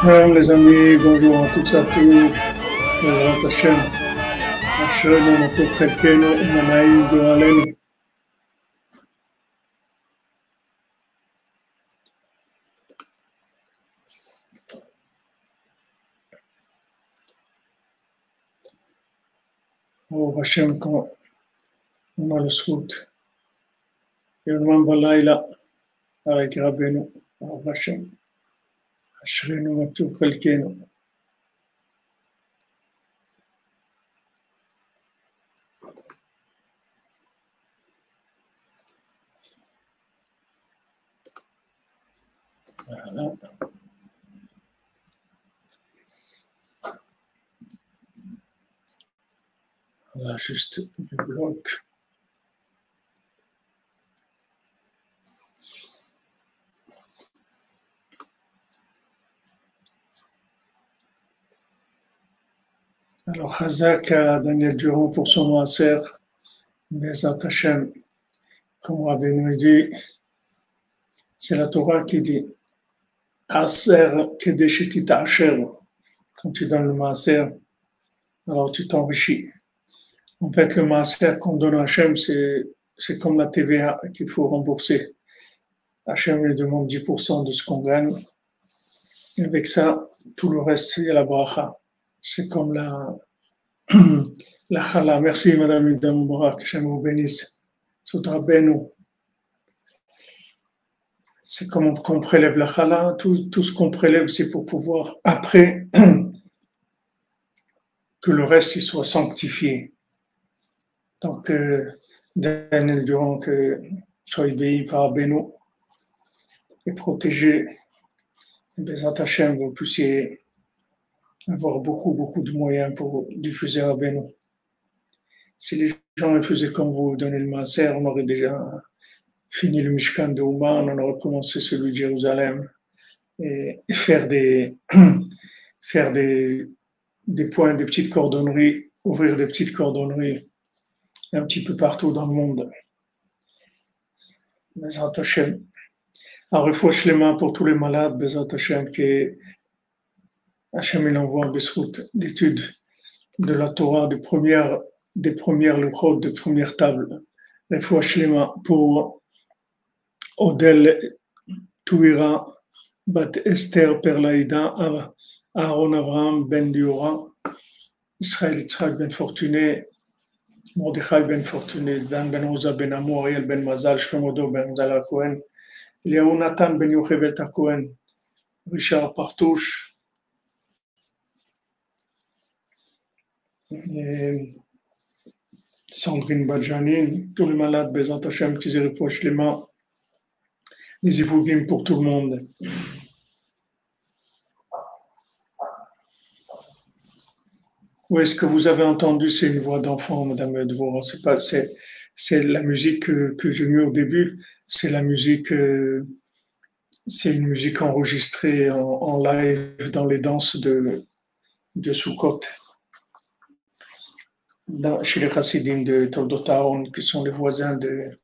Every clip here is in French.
Shalom les amis, bonjour à tous et à tous. Bezrat Hashem, אשרינו מה טוב חלקנו ומה נעים גורלנו. au Hachem, quand on a le scout. Et on va là, avec Rabbeinu, au Hachem. Ashrenu matov chelkenu. Voilà. Voilà, juste du bloc. Alors, Chazak à Daniel Durand pour son maaser, Bezat Hashem, comme Rabbeinu dit, c'est la Torah qui dit Aser kedesheti ta'asher. Quand tu donnes le maaser, alors tu t'enrichis. En fait, le maaser qu'on donne à Hashem, c'est comme la TVA qu'il faut rembourser. Hashem lui demande 10% de ce qu'on gagne. Et avec ça, tout le reste, il y a la bracha. C'est comme la chala. Merci, Madame Ida Moubarak. Hashem vous bénisse. Soudra Benu. C'est comme qu'on prélève la chala. Tout ce qu'on prélève, c'est pour pouvoir, après, que le reste il soit sanctifié. Donc, Daniel Durand, que soyez bénis par Benu et protégé. Bezat Hashem, vous puissiez avoir beaucoup de moyens pour diffuser à Benu. Si les gens faisaient comme vous, donner le maaser, on aurait déjà fini le Mishkan de Ouman, on aurait commencé celui de Jérusalem et faire des points, des petites cordonneries, ouvrir des petites cordonneries un petit peu partout dans le monde. Bezat Hashem. Un refouach les mains pour tous les malades, Bezat Hashem, que Hashem il envoie Besrout d'études de la Torah, des premières luchot, des premières tables. Refouach les mains pour Odel Touira, Bat Esther Perlaïda, Aaron Avraham Ben Diora, Israël Yitzhak Ben Fortuné, Mordechai Ben Fortuné, Dan Ben Rosa Ben Amou, Ariel Ben Mazal, Shlomodo Ben Zalal Cohen, Léo Nathan Ben Yocheved Cohen, Richard Partouche, Sandrine Badjanine, tous les malades, Bezat Hashem, qui se refouchent les mains, les évoquins pour tout le monde. Où est-ce que vous avez entendu? C'est une voix d'enfant, Madame Dvora. C'est la musique que j'ai mis au début. C'est la musique, c'est une musique enregistrée en live dans les danses de Sukkot. Chez les Chassidim de Toldot Aaron, qui sont les voisins de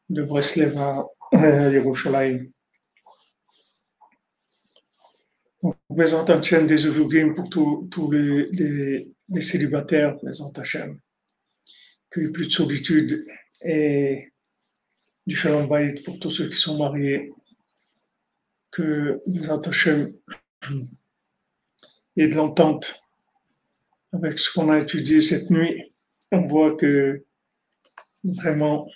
Breslev à Yerushalayim. Donc, Bezat Hashem, des Ovugim pour tous les célibataires, Bezat Hashem, qu'il n'y ait plus de solitude, et du Shalom Bayit pour tous ceux qui sont mariés, que Bezat Hashem ait de l'entente avec ce qu'on a étudié cette nuit. On voit que vraiment,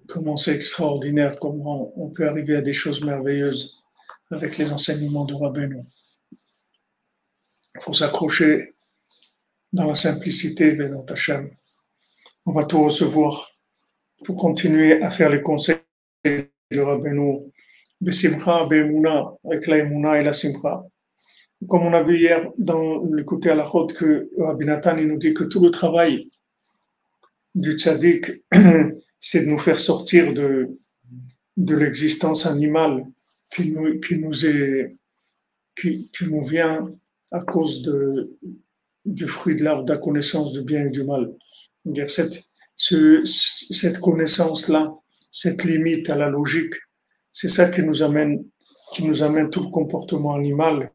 comment c'est extraordinaire, comment on peut arriver à des choses merveilleuses avec les enseignements de Rabbeinu. Il faut s'accrocher dans la simplicité, Bezat Hashem. On va tout recevoir. Il faut continuer à faire les conseils de Rabbeinu, Besimcha, Be'emuna, avec la Emuna et la Simcha. Comme on a vu hier dans le côté halachot que Rabbi Nathan il nous dit que tout le travail du tzaddik, c'est de nous faire sortir de l'existence animale qui nous vient à cause du fruit de l'arbre de la connaissance du bien et du mal. C'est-à-dire cette connaissance-là, cette limite à la logique, c'est ça qui nous amène tout le comportement animal,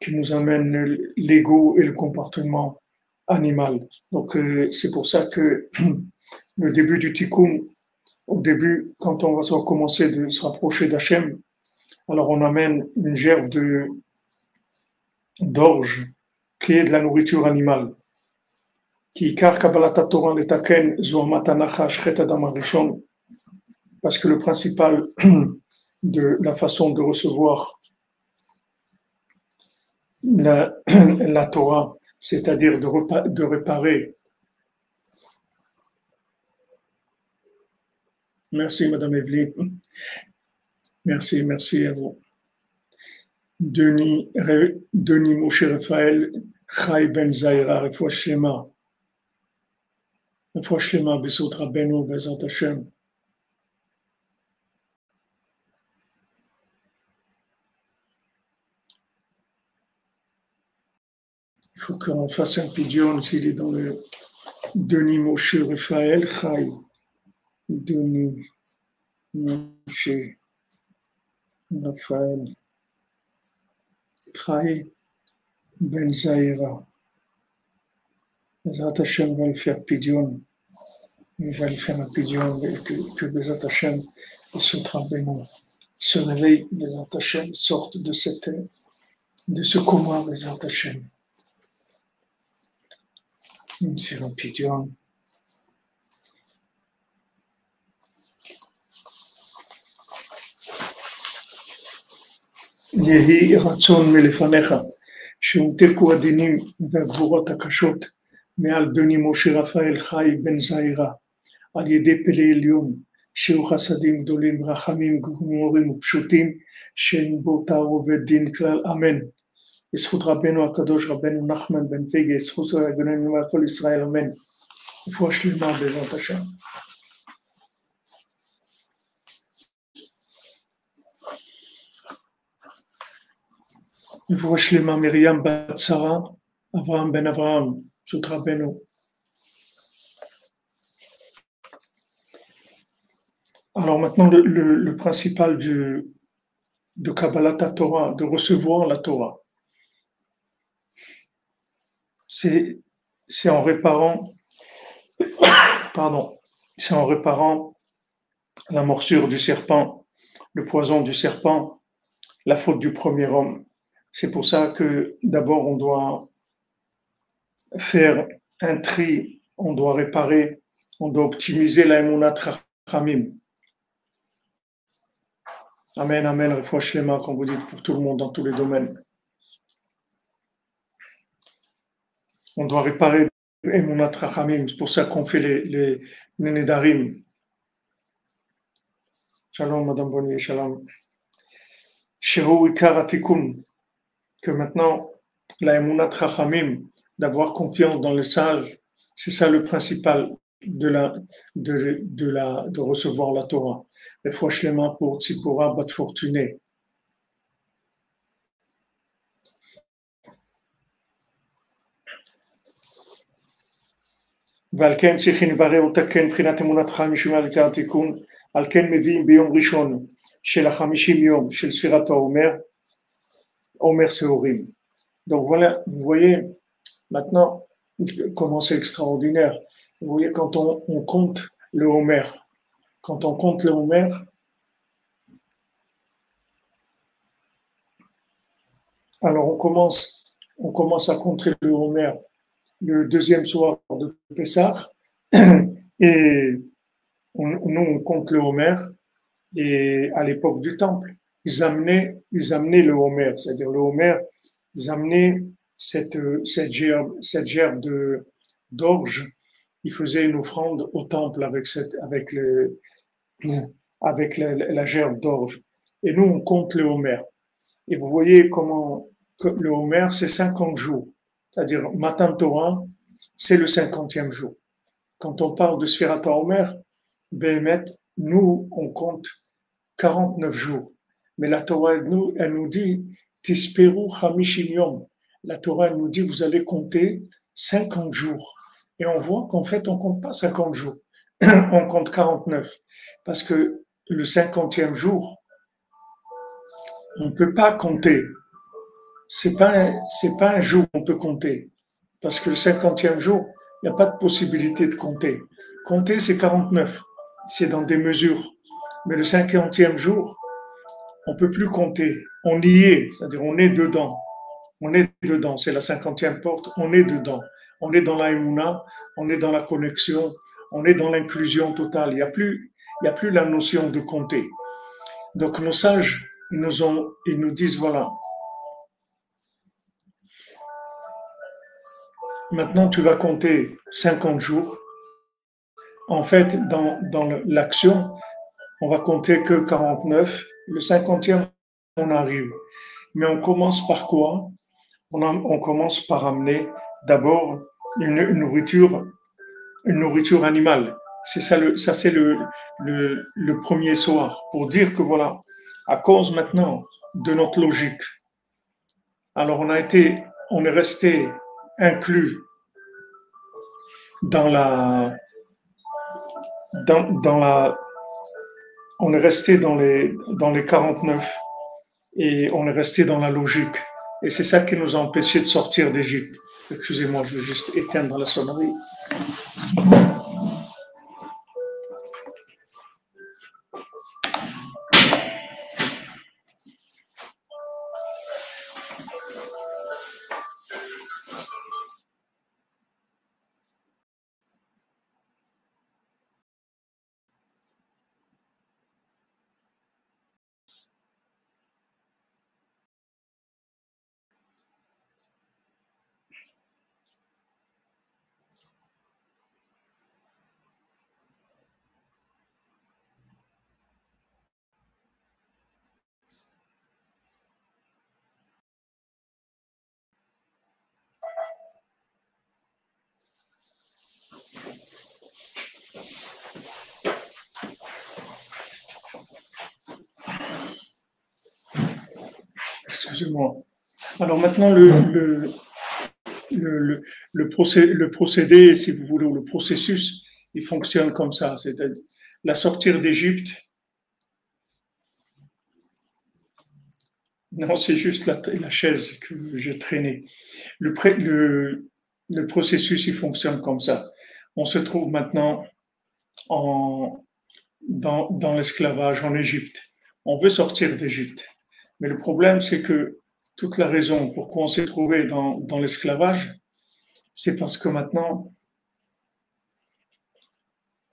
qui nous amène l'ego et le comportement animal. Donc c'est pour ça que le début du tikkun, au début, quand on va commencer de se rapprocher d'Hachem, alors on amène une gerbe d'orge, qui est de la nourriture animale. Parce que le principal de la façon de recevoir la Torah, c'est-à-dire de réparer. Merci, Madame Evelyne. Merci à vous. Denis Moshe Raphaël, Chai Ben Zaira, Refoua Shlema. Refoua Shlema, Besot Rabbeinu, Bezat Hashem. Il faut qu'on fasse un pigeon s'il est dans le Denis Moshe Raphaël, Chai. Denis Moshe Raphaël, Chai Ben Zaira. Bezat Hashem va lui faire pigeon. Il va lui faire un pigeon que Bezat Hashem, Besot Rabbeinu, se réveille, Bezat Hashem, sorte de ce coma, Bezat Hashem. Il va faire un pigeon. יהי רצון מלפניך, שהותקו הדינים והגבורות הקשות מעל דוני משה רפאל חי בן זעירה, על ידי פלא עליון, שהוא חסדים גדולים, רחמים גמורים ופשוטים, שאין בו תערובת דין כלל, אמן. בזכות רבנו הקדוש, רבנו נחמן בן פגה, זכות הגננו והכל ישראל, אמן. רפואה שלמה בעזרת השם. רפואה שלמה מרים בת שרה, אברהם בן אברהם, זכות רבנו. Alors maintenant, le principal de Kabbalat Torah, de recevoir la Torah, c'est en réparant, c'est en réparant la morsure du serpent, le poison du serpent, la faute du premier homme. C'est pour ça que d'abord on doit faire un tri, on doit réparer, on doit optimiser la Emunat Chachamim. Amen, amen, Refoua Shlema, comme vous dites, pour tout le monde, dans tous les domaines. On doit réparer Emunat Chachamim, c'est pour ça qu'on fait les Nedarim. Shalom, Madame Bonnier, shalom. Shehu Ikar Atikun, que maintenant, la Emunat Chachamim, d'avoir confiance dans les sages, c'est ça le principal de recevoir la Torah. Refoua Shlema pour Tzipora Bat Fortuné. ועל כן צריכים לברר אותה כן מבחינת אמונת חיים משום עיקר התיקון, על כן מביאים ביום ראשון של 50 יום של ספירת העומר, עומר שעורים. Donc voilà, vous voyez maintenant comment c'est extraordinaire. Vous voyez quand on compte le Homer, quand on compte le Homer, alors on commence à compter le Homer le deuxième soir de Pessah, et nous on compte le Homer, et à l'époque du temple, ils amenaient le Homer, c'est-à-dire le Homer, ils amenaient cette gerbe d'orge, ils faisaient une offrande au temple avec la gerbe d'orge. Et nous, on compte le Homer. Et vous voyez comment le Homer, c'est 50 jours. C'est-à-dire, Matan Torah, c'est le 50e jour. Quand on parle de Sfirat HaOmer, Behemet, nous, on compte 49 jours. Mais la Torah, elle nous dit, Tisperu Chamishim Yom. La Torah, elle nous dit, vous allez compter 50 jours. Et on voit qu'en fait, on ne compte pas 50 jours. On compte 49. Parce que le 50e jour, on ne peut pas compter. C'est pas un jour qu'on peut compter. Parce que le 50e jour, il n'y a pas de possibilité de compter. Compter, c'est 49. C'est dans des mesures. Mais le 50e jour, on ne peut plus compter. On y est, c'est-à-dire on est dedans. On est dedans, c'est la 50e porte, on est dedans. On est dans la Emouna, on est dans la connexion, on est dans l'inclusion totale. Il y a plus la notion de compter. Donc nos sages, ils nous disent, voilà, maintenant tu vas compter 50 jours. En fait, dans l'action, on va compter que 49. Le 50e, on arrive. Mais on commence par quoi? On commence par amener d'abord une nourriture animale. C'est ça, ça c'est le premier soir, pour dire que voilà, à cause maintenant de notre logique, alors on est resté inclus dans la, dans la, on est resté dans les 49 et on est resté dans la logique. Et c'est ça qui nous a empêchés de sortir d'Égypte. Excusez-moi, je vais juste éteindre la sonnerie. Excusez-moi. Alors maintenant, le procédé, si vous voulez, ou le processus, il fonctionne comme ça. C'est-à-dire, la sortir d'Égypte, non, c'est juste la chaise que j'ai traînée. Le, le processus, il fonctionne comme ça. On se trouve maintenant en, dans l'esclavage en Égypte. On veut sortir d'Égypte. Mais le problème, c'est que toute la raison pourquoi on s'est trouvé dans l'esclavage, c'est parce que maintenant,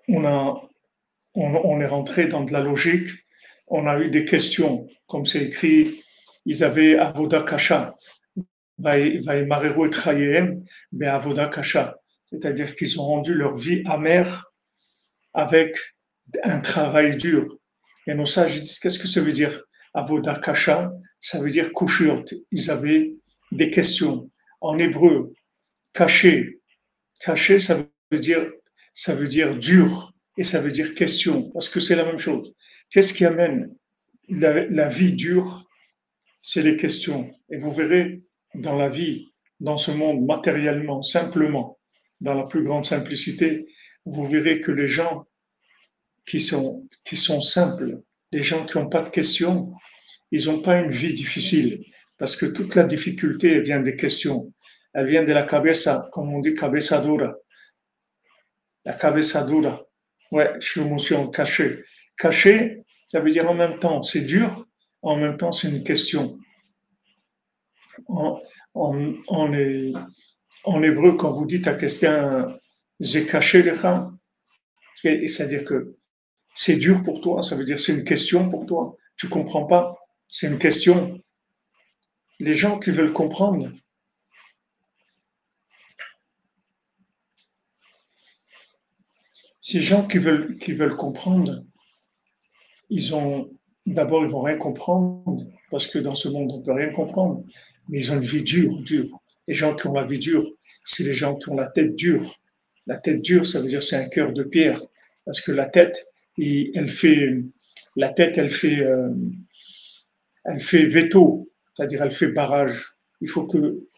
on, a, on est rentré dans de la logique, on a eu des questions, comme c'est écrit, ils avaient Avoda Kasha, Vaimareru et Chayem, mais Avoda Kasha, c'est-à-dire qu'ils ont rendu leur vie amère avec un travail dur. Et nos sages disent, qu'est-ce que ça veut dire Avoda Kasha? Ça veut dire kushurt. Ils avaient des questions. En hébreu, caché. Caché, ça veut dire dur et ça veut dire question, parce que c'est la même chose. Qu'est-ce qui amène la vie dure? C'est les questions. Et vous verrez dans la vie, dans ce monde, matériellement, simplement, dans la plus grande simplicité, vous verrez que les gens qui sont simples, les gens qui n'ont pas de questions, ils n'ont pas une vie difficile, parce que toute la difficulté vient des questions. Elle vient de la cabeza, comme on dit, cabeza dura. La cabeza dura. Ouais, je suis émotion caché. Caché, ça veut dire en même temps, c'est dur, en même temps, c'est une question. En, en, en hébreu, quand vous dites à quelqu'un, j'ai caché les reins, c'est-à-dire que c'est dur pour toi, ça veut dire c'est une question pour toi. Tu comprends pas, c'est une question. Les gens qui veulent comprendre, ces gens qui veulent comprendre, ils ont, d'abord, ils vont rien comprendre, parce que dans ce monde, on peut rien comprendre, mais ils ont une vie dure, dure. Les gens qui ont la vie dure, c'est les gens qui ont la tête dure. La tête dure, ça veut dire c'est un cœur de pierre, parce que la tête, elle fait, la tête, elle fait veto, c'est-à-dire elle fait barrage. Il faut que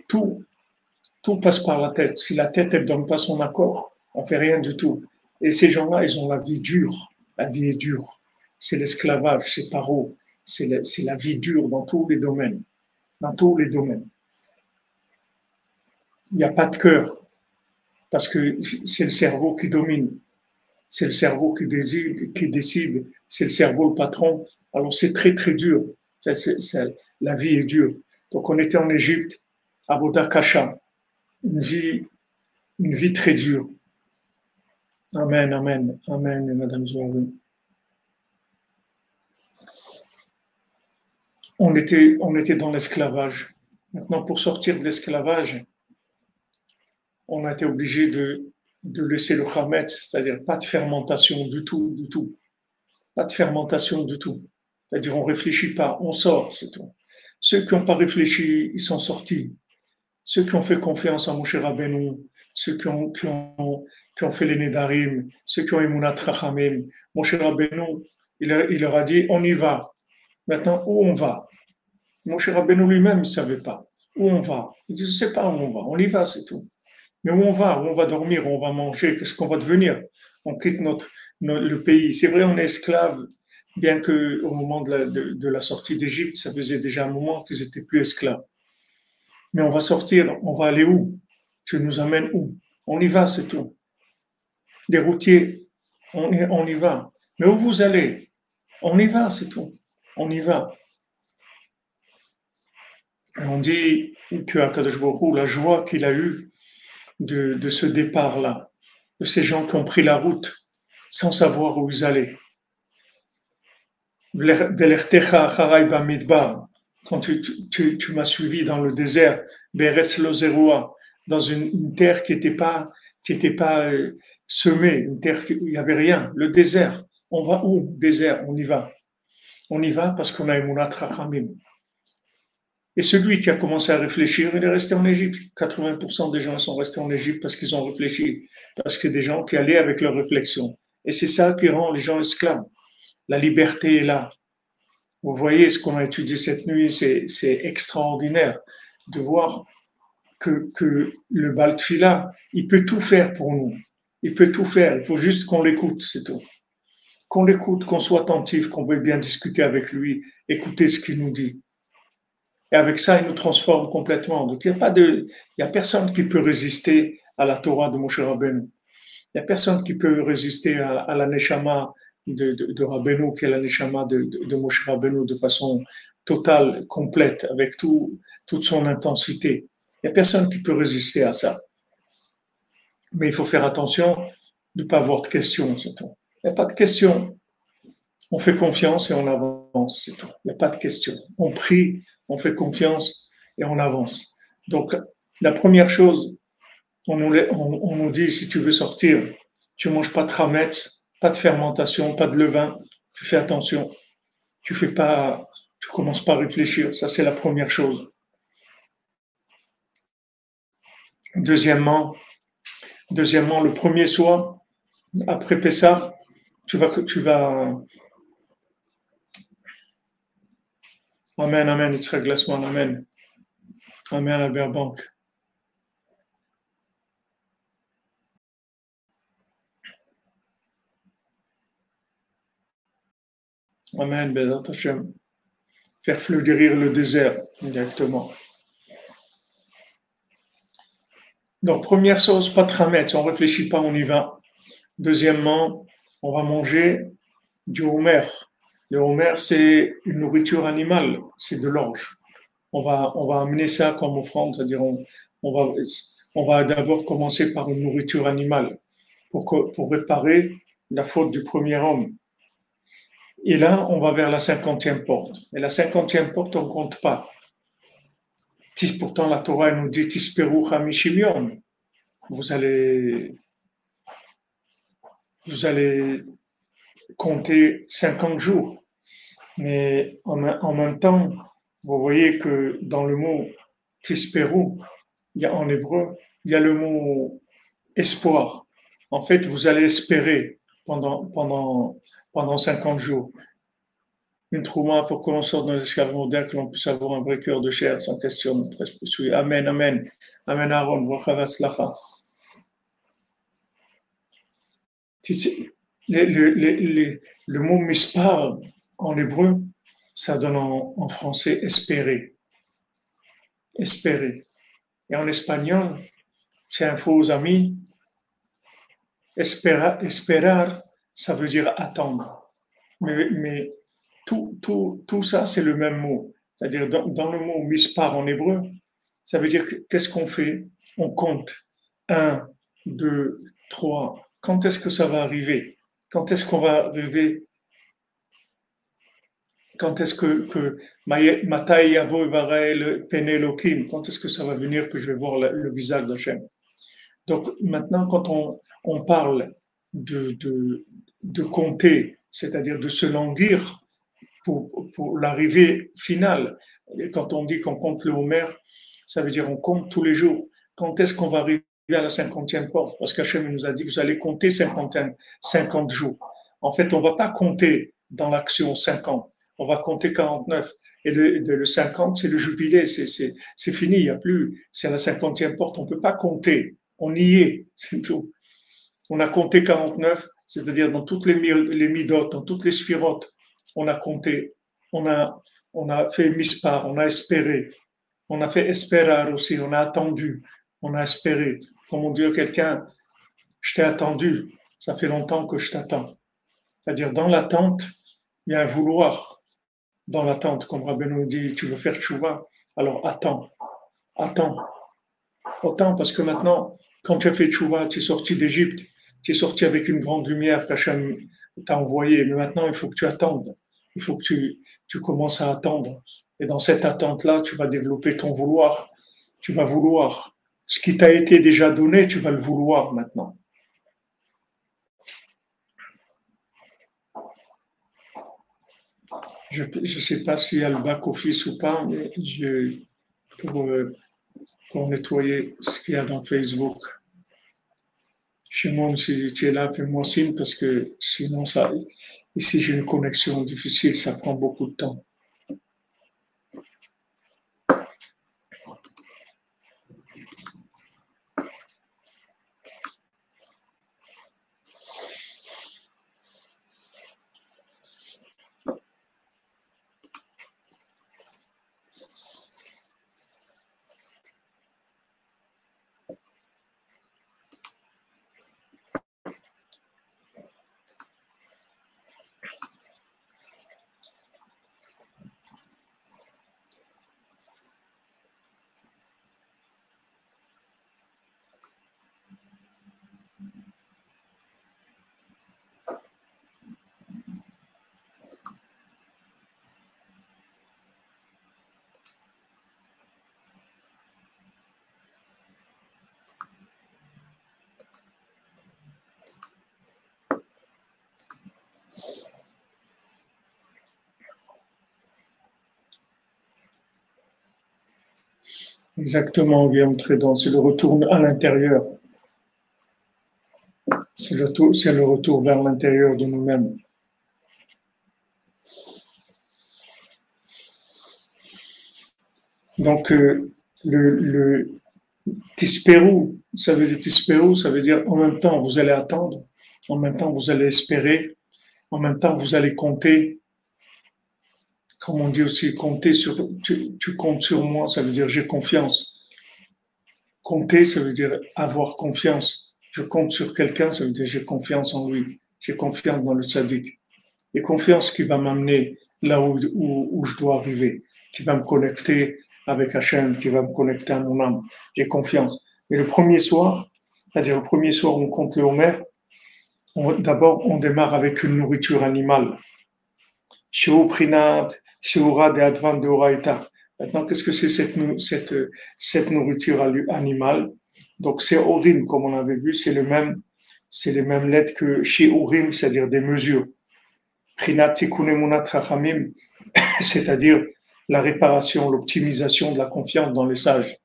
tout passe par la tête. Si la tête, elle donne pas son accord, on fait rien du tout. Et ces gens-là, ils ont la vie dure. La vie est dure. C'est l'esclavage, c'est paro. C'est la vie dure dans tous les domaines. Dans tous les domaines. Il n'y a pas de cœur, parce que c'est le cerveau qui domine. C'est le cerveau qui décide. C'est le cerveau le patron. Alors c'est très, très dur. La vie est dure. Donc on était en Égypte, à Boda Kasha, une vie, une vie très dure. Amen, amen, amen, Madame Zouaoui. On était dans l'esclavage. Maintenant, pour sortir de l'esclavage, on a été obligé de laisser le chametz, c'est-à-dire pas de fermentation du tout, du tout. Pas de fermentation du tout. C'est-à-dire on ne réfléchit pas, on sort, c'est tout. Ceux qui n'ont pas réfléchi, ils sont sortis. Ceux qui ont fait confiance à Moshe Rabbeinu, ceux qui ont fait les Nedarim, ceux qui ont Emunat Rachamim, Moshe Rabbeinu, il leur a dit, on y va. Maintenant, où on va? Moshe Rabbeinu lui-même, il ne savait pas. Où on va? Il dit, je ne sais pas où on va, on y va, c'est tout. Mais où on va? Où on va dormir? Où on va manger? Qu'est-ce qu'on va devenir? On quitte le pays. C'est vrai, on est esclave, bien qu'au moment de la sortie d'Égypte, ça faisait déjà un moment qu'ils n'étaient plus esclaves. Mais on va sortir, on va aller où? Tu nous amènes où? On y va, c'est tout. Les routiers, on y va. Mais où vous allez? On y va, c'est tout. On y va. Et on dit que Akadosh Baruch Hu, la joie qu'il a eue de ce départ-là, de ces gens qui ont pris la route sans savoir où ils allaient. Quand tu m'as suivi dans le désert, Beretz Lozeroua, dans une terre qui était pas semée, une terre où il n'y avait rien, le désert. On va où? Désert, on y va. On y va parce qu'on a Emunat Rachamim. Et celui qui a commencé à réfléchir, il est resté en Égypte. 80% des gens sont restés en Égypte parce qu'ils ont réfléchi, parce que des gens qui allaient avec leur réflexion. Et c'est ça qui rend les gens esclaves. La liberté est là. Vous voyez ce qu'on a étudié cette nuit, c'est extraordinaire de voir que le Baal Tfila, il peut tout faire pour nous. Il peut tout faire. Il faut juste qu'on l'écoute, c'est tout. Qu'on l'écoute, qu'on soit attentif, qu'on veuille bien discuter avec lui, écouter ce qu'il nous dit. Et avec ça, il nous transforme complètement. Donc, il n'y a personne qui peut résister à la Torah de Moshe Rabbeinu. Il n'y a personne qui peut résister à la Neshama de Rabbeinu, qui est la Neshama de Moshe Rabbeinu de façon totale, complète, avec toute son intensité. Il n'y a personne qui peut résister à ça. Mais il faut faire attention de ne pas avoir de questions, c'est tout. Il n'y a pas de questions. On fait confiance et on avance, c'est tout. Il n'y a pas de questions. On prie, on fait confiance et on avance. Donc, la première chose, on nous dit, si tu veux sortir, tu ne manges pas de chametz, pas de fermentation, pas de levain, tu fais attention. Tu commences pas à réfléchir. Ça, c'est la première chose. Deuxièmement, le premier soir, après Pessah, tu vas. Amen, amen, Yitzhak Glassman, amen. Amen, Albert Bank. Amen, Bezat Hashem. Faire fleurir le désert, directement. Donc, première chose, pas de chametz. On ne réfléchit pas, on y va. Deuxièmement, on va manger du homer. Le homer, c'est une nourriture animale, c'est de l'orge. On va amener ça comme offrande, c'est-à-dire on va d'abord commencer par une nourriture animale pour réparer la faute du premier homme. Et là, on va vers la 50e porte. Et la 50e porte, on ne compte pas. Pourtant, la Torah elle nous dit Tisperu Hamishim. Vous allez compter 50 jours. Mais en même temps, vous voyez que dans le mot Tisperu, en hébreu, il y a le mot espoir. En fait, vous allez espérer pendant 50 jours. Une trouma pour que l'on sorte de l'esclavage moderne, que l'on puisse avoir un vrai cœur de chair, sans question, notre esprit. Amen, amen. Amen, Aaron. Le mot mispar en hébreu, ça donne en français espérer. Espérer. Et en espagnol, c'est un faux ami. Esperar, ça veut dire attendre. Mais tout ça, c'est le même mot. c'est-à-dire dans le mot mispar en hébreu, ça veut dire qu'est-ce qu'on fait? On compte un, 2, 3. Quand est-ce que ça va arriver? Quand est-ce qu'on va arriver? Quand est-ce que Matai Yavo Varel Penelokim, quand est-ce que ça va venir que je vais voir le visage d'Hachem? Donc maintenant, quand on parle de compter, c'est-à-dire de se languir pour l'arrivée finale, et quand on dit qu'on compte le Homer, ça veut dire on compte tous les jours. Quand est-ce qu'on va arriver à la 50e porte? Parce qu'Hachem nous a dit, vous allez compter 50 jours. En fait, on ne va pas compter dans l'action 50, on va compter 49. Et le 50, c'est le jubilé, c'est fini, il n'y a plus, c'est à la 50e porte, on ne peut pas compter, on y est, c'est tout. On a compté 49, c'est-à-dire dans toutes les midotes, dans toutes les sphirotes, on a compté, on a fait mispar, on a espéré, on a fait esperar aussi, on a attendu, on a espéré. Comme on dit à quelqu'un, je t'ai attendu, ça fait longtemps que je t'attends. C'est-à-dire dans l'attente, il y a un vouloir. Dans l'attente, comme Rabbeinu dit, tu veux faire tchouva, alors attends, attends, attends, parce que maintenant, quand tu as fait tchouva, tu es sorti d'Égypte, tu es sorti avec une grande lumière qu'Hachem t'a envoyée, mais maintenant il faut que tu attendes, il faut que tu commences à attendre. Et dans cette attente-là, tu vas développer ton vouloir, tu vas vouloir. Ce qui t'a été déjà donné, tu vas le vouloir maintenant. Je ne sais pas s'il y a le back-office ou pas, mais pour nettoyer ce qu'il y a dans Facebook. Shimon, si tu es là, fais-moi signe parce que sinon, ici j'ai une connexion difficile, ça prend beaucoup de temps. Exactement, Guillaume Trédon, c'est le retour à l'intérieur. C'est le retour vers l'intérieur de nous-mêmes. Donc, le tispérou, ça veut dire tispérou, ça veut dire en même temps vous allez attendre, en même temps vous allez espérer, en même temps vous allez compter. Comme on dit aussi, compter sur, tu comptes sur moi, ça veut dire j'ai confiance. Compter, ça veut dire avoir confiance. Je compte sur quelqu'un, ça veut dire j'ai confiance en lui. J'ai confiance dans le tzaddik. Et confiance qui va m'amener là où je dois arriver, qui va me connecter avec Hachem, qui va me connecter à mon âme. J'ai confiance. Et le premier soir, c'est-à-dire le premier soir où on compte le Homer, d'abord on démarre avec une nourriture animale. Sheu Prinat, Sheura de Advan de Oraita. Maintenant, qu'est-ce que c'est cette nourriture animale? Donc, c'est Orim, comme on avait vu, c'est les mêmes lettres que chez Urim, c'est-à-dire des mesures. Prinat Tikunemunat Rachamim, c'est-à-dire la réparation, l'optimisation de la confiance dans les sages.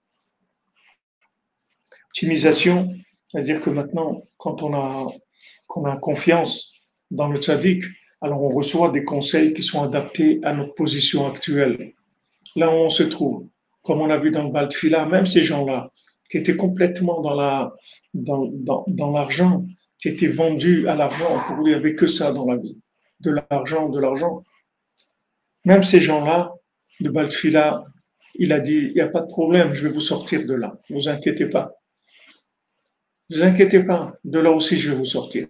Optimisation, c'est-à-dire que maintenant, quand on a confiance dans le tzaddik, alors on reçoit des conseils qui sont adaptés à notre position actuelle. Là où on se trouve, comme on a vu dans le Baal Tefila, même ces gens-là, qui étaient complètement dans l'argent, qui étaient vendus à l'argent, pour eux, il n'y avait que ça dans la vie, de l'argent, de l'argent. Même ces gens-là, le Baal Tefila, il a dit, il n'y a pas de problème, je vais vous sortir de là, ne vous inquiétez pas. Ne vous inquiétez pas, de là aussi je vais vous sortir.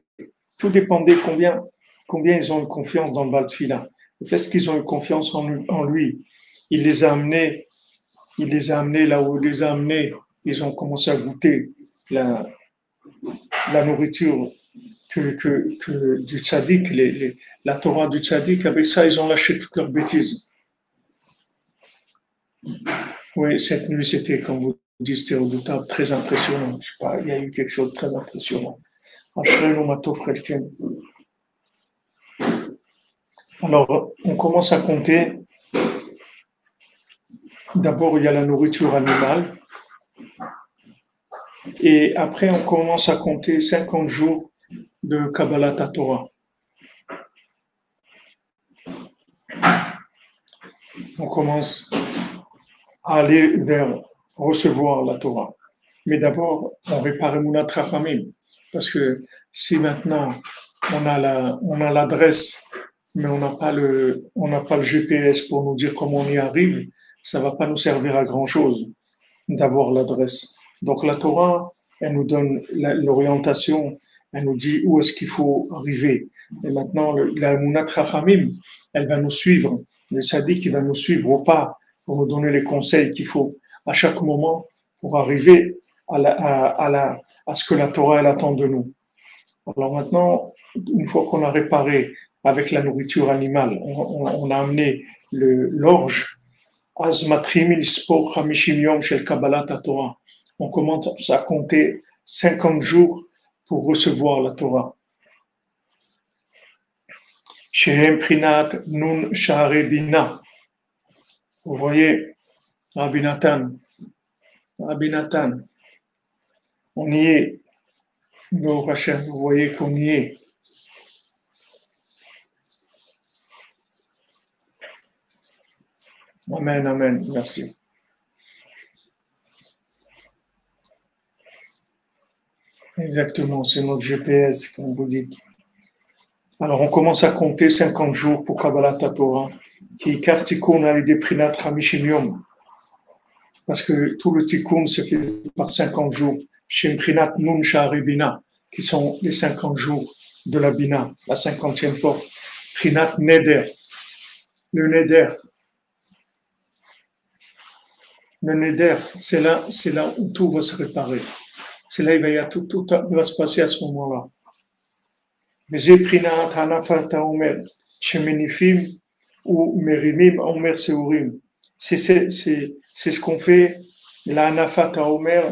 Tout dépendait combien ils ont eu confiance dans le Baal Tefila. Le fait qu'ils ont eu confiance en lui, il les a amenés, il les a amenés là où il les a amenés. Ils ont commencé à goûter la, la nourriture du tzaddik, la Torah du tzaddik. Avec ça, ils ont lâché toutes leurs bêtises. Oui, cette nuit, c'était, comme vous dites, c'était redoutable, très impressionnant. Je sais pas, il y a eu quelque chose de très impressionnant. Alors, on commence à compter. D'abord, il y a la nourriture animale. Et après, on commence à compter 50 jours de Kabbalat Torah. On commence à aller vers recevoir la Torah. Mais d'abord, on répare Emunat Rachamim. Parce que si maintenant on a l'adresse, mais on n'a pas le GPS pour nous dire comment on y arrive, ça ne va pas nous servir à grand chose d'avoir l'adresse. Donc la Torah, elle nous donne l'orientation, elle nous dit où est-ce qu'il faut arriver. Et maintenant, la Emunat Rachamim, elle va nous suivre. Le Sadiq, il va nous suivre au pas pour nous donner les conseils qu'il faut à chaque moment pour arriver à ce que la Torah elle attend de nous. Alors maintenant, une fois qu'on a réparé avec la nourriture animale, on a amené l'orge, on commence à compter 50 jours pour recevoir la Torah. Shehem Prinat Nun Sha'are Bina. Vous voyez, Rabbi Nathan, on y est. Vous voyez qu'on y est. Amen, amen, merci. Exactement, c'est notre GPS, comme vous dites. Alors, on commence à compter 50 jours pour Kabbalat Torah, qui est Tikkun al-Yedei Prinat Chamishim Yom. Parce que tout le Tikkun se fait par 50 jours. Shem Prinat Nun Sha'are Bina, qui sont les 50 jours de la Bina, la 50e porte. Prinat Neder. Le Neder. Le Neder, c'est là où tout va se réparer. C'est là où tout va se passer à ce moment-là. וזה בחינת הנפת האומר, שמניפים ומרימים האומר שעורים. C'est ce qu'on fait, la nafat haomer,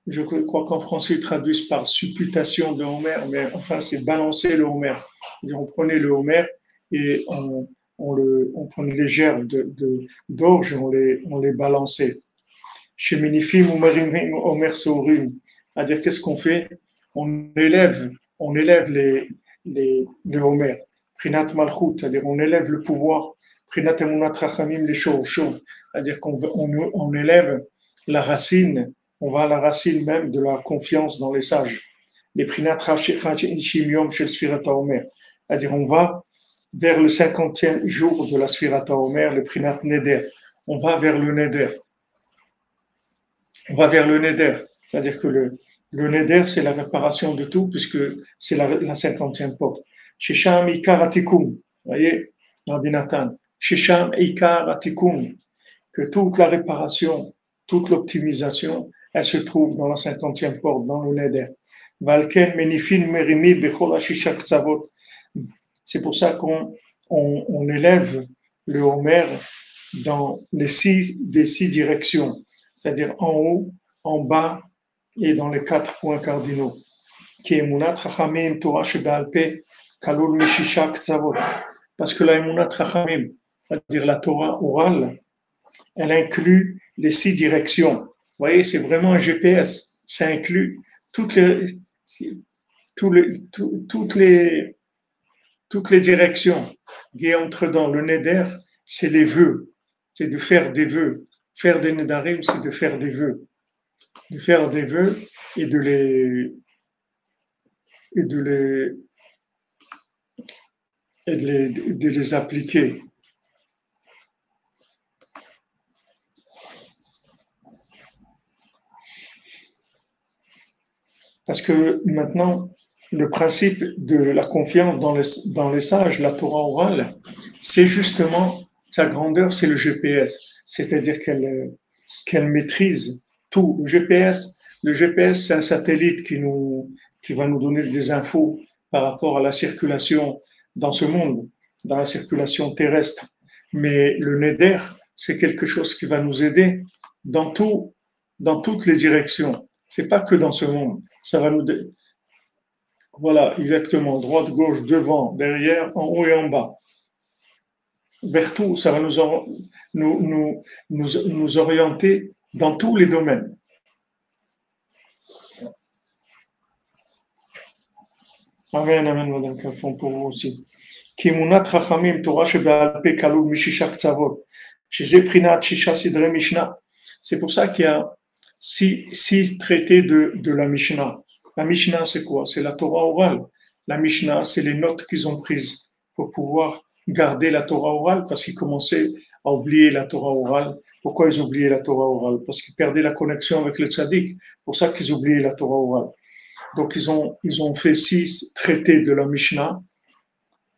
je crois qu'en français ils traduisent par supputation de Homer, mais enfin c'est balancer le Homer. On prenait le Homer et on prenait les gerbes d'orge et on les balançait. Sheminifim ou merimim Homer Seorim. C'est-à-dire qu'est-ce qu'on fait? On élève les Homer. Prinat Malchut, c'est-à-dire on élève le pouvoir. Prinat Emunat Rachamim les Shorshom. C'est-à-dire qu'on élève la racine, on va à la racine même de la confiance dans les sages. Les Prinat Rachim Yom Shel Sfirat HaOmer. C'est-à-dire on va vers le 50e jour de la Sfirat HaOmer, le Prinat Neder. On va vers le Neder. On va vers le Neder. C'est-à-dire que le Neder, c'est la réparation de tout, puisque c'est la 50e porte. Shesham Ikar Atikum. Vous voyez, Rabbi Nathan. Shesham Ikar Atikum. Que toute la réparation, toute l'optimisation, elle se trouve dans la 50e porte, dans le Neder. Valken Menifin Merimi Bechol Ashisha Ktsavot. C'est pour ça qu'on élève le Homer dans des 6 directions, c'est-à-dire en haut, en bas et dans les 4 points cardinaux. Qui est Emunat Rachamim Torah Shebe'al Peh Kalul Meshisha Ktsavot. Parce que la Emunat Rachamim, c'est-à-dire la Torah orale, elle inclut les 6 directions. Vous voyez, c'est vraiment un GPS. Ça inclut toutes les directions qui entrent dans le Neder, c'est les vœux. C'est de faire des vœux. Faire des Nedarim, c'est de faire des vœux. De faire des vœux et de les appliquer. Parce que maintenant, le principe de la confiance dans les sages, la Torah orale, c'est justement, sa grandeur, c'est le GPS. c'est-à-dire qu'elle maîtrise tout. Le GPS, c'est un satellite qui va nous donner des infos par rapport à la circulation dans ce monde, dans la circulation terrestre. Mais le Neder, c'est quelque chose qui va nous aider dans tout, dans toutes les directions. C'est pas que dans ce monde. Ça va nous, voilà, exactement, droite, gauche, devant, derrière, en haut et en bas. Vers tout, ça va nous orienter dans tous les domaines. Amen, amen, madame Calfon, pour vous aussi. Kimunat Chachamim, Torah Shebe'al Pe Kalul Mishisha Ktsavot, Sheze Prinat Shisha Sidre Mishnah. C'est pour ça qu'il y a six traités de la Mishnah. La Mishnah, c'est quoi? C'est la Torah orale. La Mishnah, c'est les notes qu'ils ont prises pour pouvoir garder la Torah orale, parce qu'ils commençaient à oublier la Torah orale. Pourquoi ils oubliaient la Torah orale? Parce qu'ils perdaient la connexion avec le tzaddik. Pour ça qu'ils oubliaient la Torah orale. Donc ils ont fait 6 traités de la Mishnah.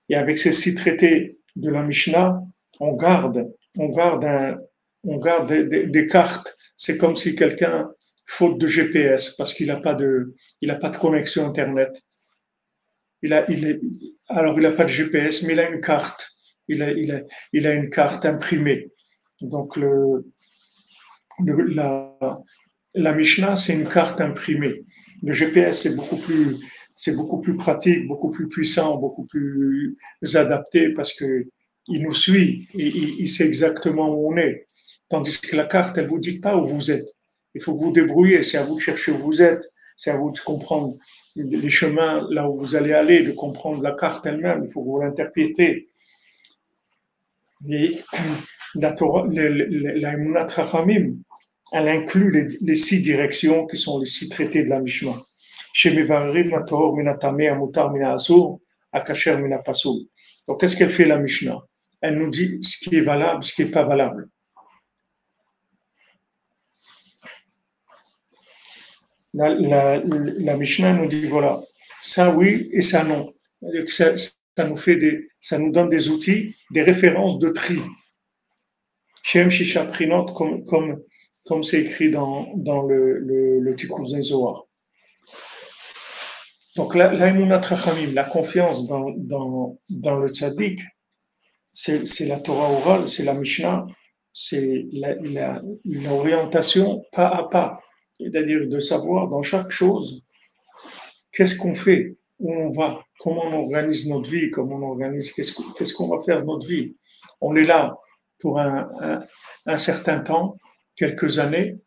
Et avec ces 6 traités de la Mishnah, on garde des cartes. C'est comme si quelqu'un, faute de GPS, parce qu'il n'a pas de connexion Internet, alors il n'a pas de GPS, mais il a une carte. Il a une carte imprimée. Donc la Mishnah, c'est une carte imprimée. Le GPS, c'est beaucoup plus pratique, beaucoup plus puissant, beaucoup plus adapté parce que il nous suit et il sait exactement où on est. Tandis que la carte, elle vous dit pas où vous êtes. Il faut vous débrouiller. C'est à vous de chercher où vous êtes. C'est à vous de comprendre les chemins là où vous allez aller, de comprendre la carte elle-même. Il faut vous l'interpréter. Et la Torah, la Emunat Chachamim, elle inclut les 6 directions qui sont les 6 traités de la Mishnah. Chez Mevarim, Mator, Minatame, Amutar, Minasur, Akacher, Minapasul. Donc, qu'est-ce qu'elle fait la Mishnah? Elle nous dit ce qui est valable, ce qui n'est pas valable. La Mishnah nous dit voilà, ça oui et ça non. Ça nous donne des outils, des références de tri. Shem Shisha Prinot, comme c'est écrit dans le Tikkun Zohar. Donc, l'Aïmounat Rachamim, la confiance dans le tzaddik, c'est la Torah orale, c'est la Mishnah, c'est l'orientation pas à pas. C'est-à-dire de savoir dans chaque chose qu'est-ce qu'on fait, où on va, comment on organise notre vie, comment on organise, qu'est-ce qu'on va faire de notre vie. On est là pour un certain temps, quelques années,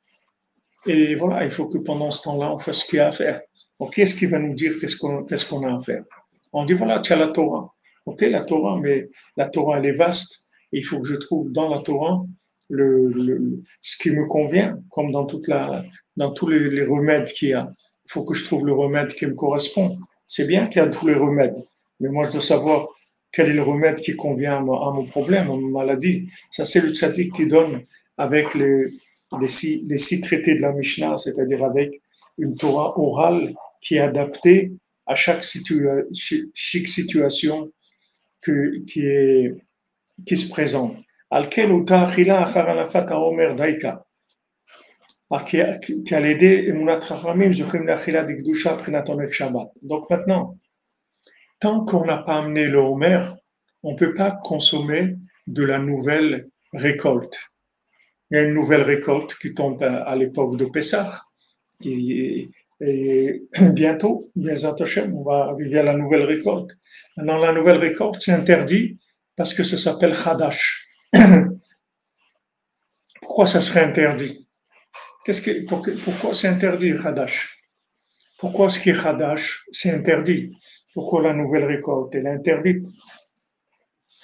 et voilà, il faut que pendant ce temps-là, on fasse ce qu'il y a à faire. Donc, qu'est-ce qui va nous dire qu'est-ce qu'on a à faire? On dit, voilà, tu as la Torah. Ok, la Torah, mais la Torah, elle est vaste, et il faut que je trouve dans la Torah ce qui me convient, comme dans tous les remèdes qu'il y a. Il faut que je trouve le remède qui me correspond. C'est bien qu'il y a tous les remèdes, mais moi, je dois savoir quel est le remède qui convient à mon problème, à ma maladie. Ça, c'est le tzaddik qui donne avec les 6 traités de la Mishnah, c'est-à-dire avec une Torah orale qui est adaptée à chaque situation qui se présente. Al-kel uta achila achar anafat haomer daika. Donc maintenant, tant qu'on n'a pas amené le Homer, on ne peut pas consommer de la nouvelle récolte. Il y a une nouvelle récolte qui tombe à l'époque de Pessah, et bientôt, on va arriver à la nouvelle récolte. Maintenant, la nouvelle récolte, c'est interdit parce que ça s'appelle Hadash. Pourquoi ça serait interdit? Pourquoi c'est interdit, Hadash? Pourquoi ce qui est Hadash, c'est interdit? Pourquoi la nouvelle récolte, elle est interdite?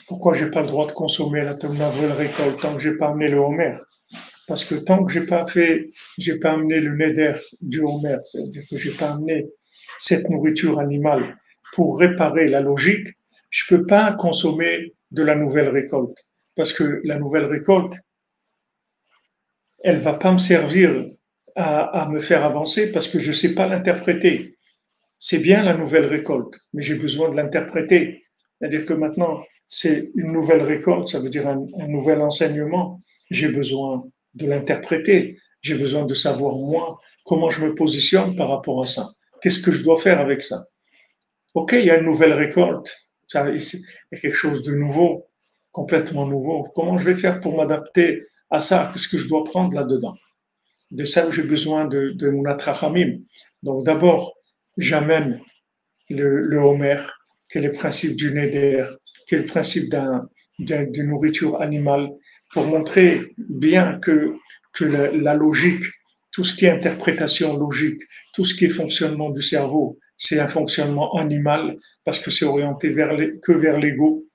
Pourquoi je n'ai pas le droit de consommer la nouvelle récolte tant que je n'ai pas amené le Homer? Parce que tant que j'ai pas amené le Neder du Homer, c'est-à-dire que j'ai pas amené cette nourriture animale pour réparer la logique, je peux pas consommer de la nouvelle récolte. Parce que la nouvelle récolte, elle va pas me servir à me faire avancer parce que je sais pas l'interpréter. C'est bien la nouvelle récolte, mais j'ai besoin de l'interpréter. C'est-à-dire que maintenant, c'est une nouvelle récolte, ça veut dire un nouvel enseignement. j'ai besoin de l'interpréter. J'ai besoin de savoir, moi, comment je me positionne par rapport à ça. Qu'est-ce que je dois faire avec ça? OK, il y a une nouvelle récolte. Ça, il y a quelque chose de nouveau, complètement nouveau. Comment je vais faire pour m'adapter à ça? Qu'est-ce que je dois prendre là-dedans? De ça, j'ai besoin de mon atrachamim. Donc, d'abord, j'amène le Homer, qui est le principe du Neder, qui est le principe d'une nourriture animale, pour montrer bien que la logique, tout ce qui est interprétation logique, tout ce qui est fonctionnement du cerveau, c'est un fonctionnement animal parce que c'est orienté que vers l'ego.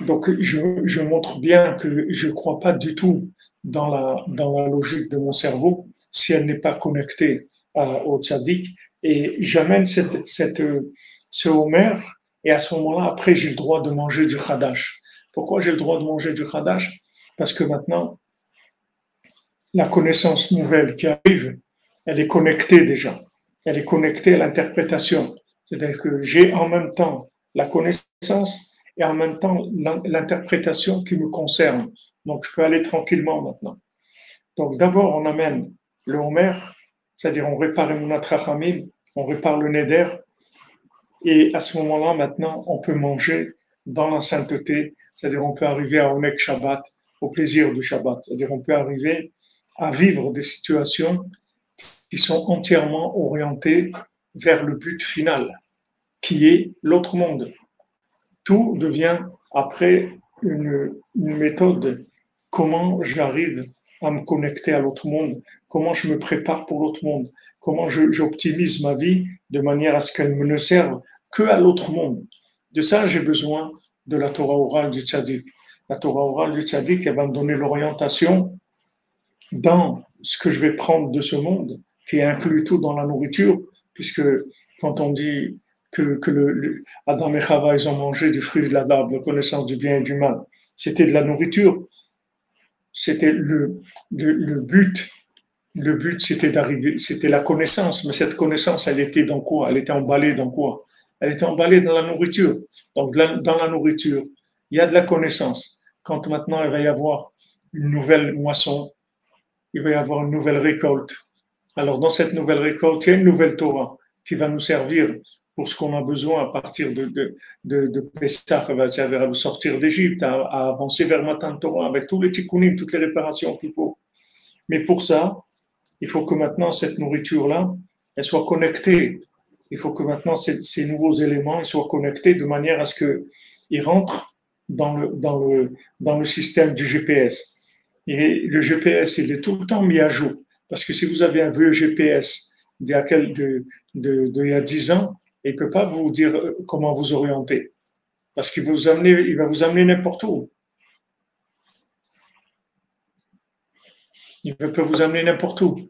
Donc, je montre bien que je ne crois pas du tout dans la logique de mon cerveau si elle n'est pas connectée au tzaddik. Et j'amène ce Homer, et à ce moment-là, après, j'ai le droit de manger du Hadash. Pourquoi j'ai le droit de manger du Hadash? Parce que maintenant, la connaissance nouvelle qui arrive, elle est connectée déjà. Elle est connectée à l'interprétation. C'est-à-dire que j'ai en même temps la connaissance et en même temps l'interprétation qui me concerne. Donc, je peux aller tranquillement maintenant. Donc, d'abord, on amène le Homer, c'est-à-dire on répare Emunat Rachamim, on répare le Neder, et à ce moment-là, maintenant, on peut manger dans la sainteté, c'est-à-dire on peut arriver à Onek Shabbat, au plaisir du Shabbat, c'est-à-dire on peut arriver à vivre des situations qui sont entièrement orientées vers le but final, qui est l'autre monde. Tout devient après une méthode. Comment j'arrive à me connecter à l'autre monde? Comment je me prépare pour l'autre monde? Comment j'optimise ma vie de manière à ce qu'elle ne serve que à l'autre monde? De ça, j'ai besoin de la Torah orale du tzaddik. La Torah orale du tzaddik, elle va me donner l'orientation dans ce que je vais prendre de ce monde, qui inclut tout dans la nourriture, puisque quand on dit que Adam et Chava, ils ont mangé du fruit de l'arbre, la connaissance du bien et du mal, c'était de la nourriture, c'était le but. Le but, c'était d'arriver, c'était la connaissance, mais cette connaissance, elle était dans quoi? Elle était emballée dans quoi? Elle était emballée dans la nourriture. Donc, dans la nourriture, il y a de la connaissance. Quand maintenant il va y avoir une nouvelle moisson, il va y avoir une nouvelle récolte. Alors, dans cette nouvelle récolte, il y a une nouvelle Torah qui va nous servir pour ce qu'on a besoin à partir de Pessah, à sortir d'Égypte, à avancer vers Matan Torah, avec tous les tikkunim, toutes les réparations qu'il faut. Mais pour ça, il faut que maintenant, cette nourriture-là, elle soit connectée. Il faut que maintenant, ces nouveaux éléments ils soient connectés de manière à ce qu'ils rentrent dans le système du GPS. Et le GPS, il est tout le temps mis à jour. Parce que si vous avez un vieux GPS d'il y a, il y a 10 ans, il ne peut pas vous dire comment vous orienter. Parce qu'il il va vous amener n'importe où. Il peut vous amener n'importe où.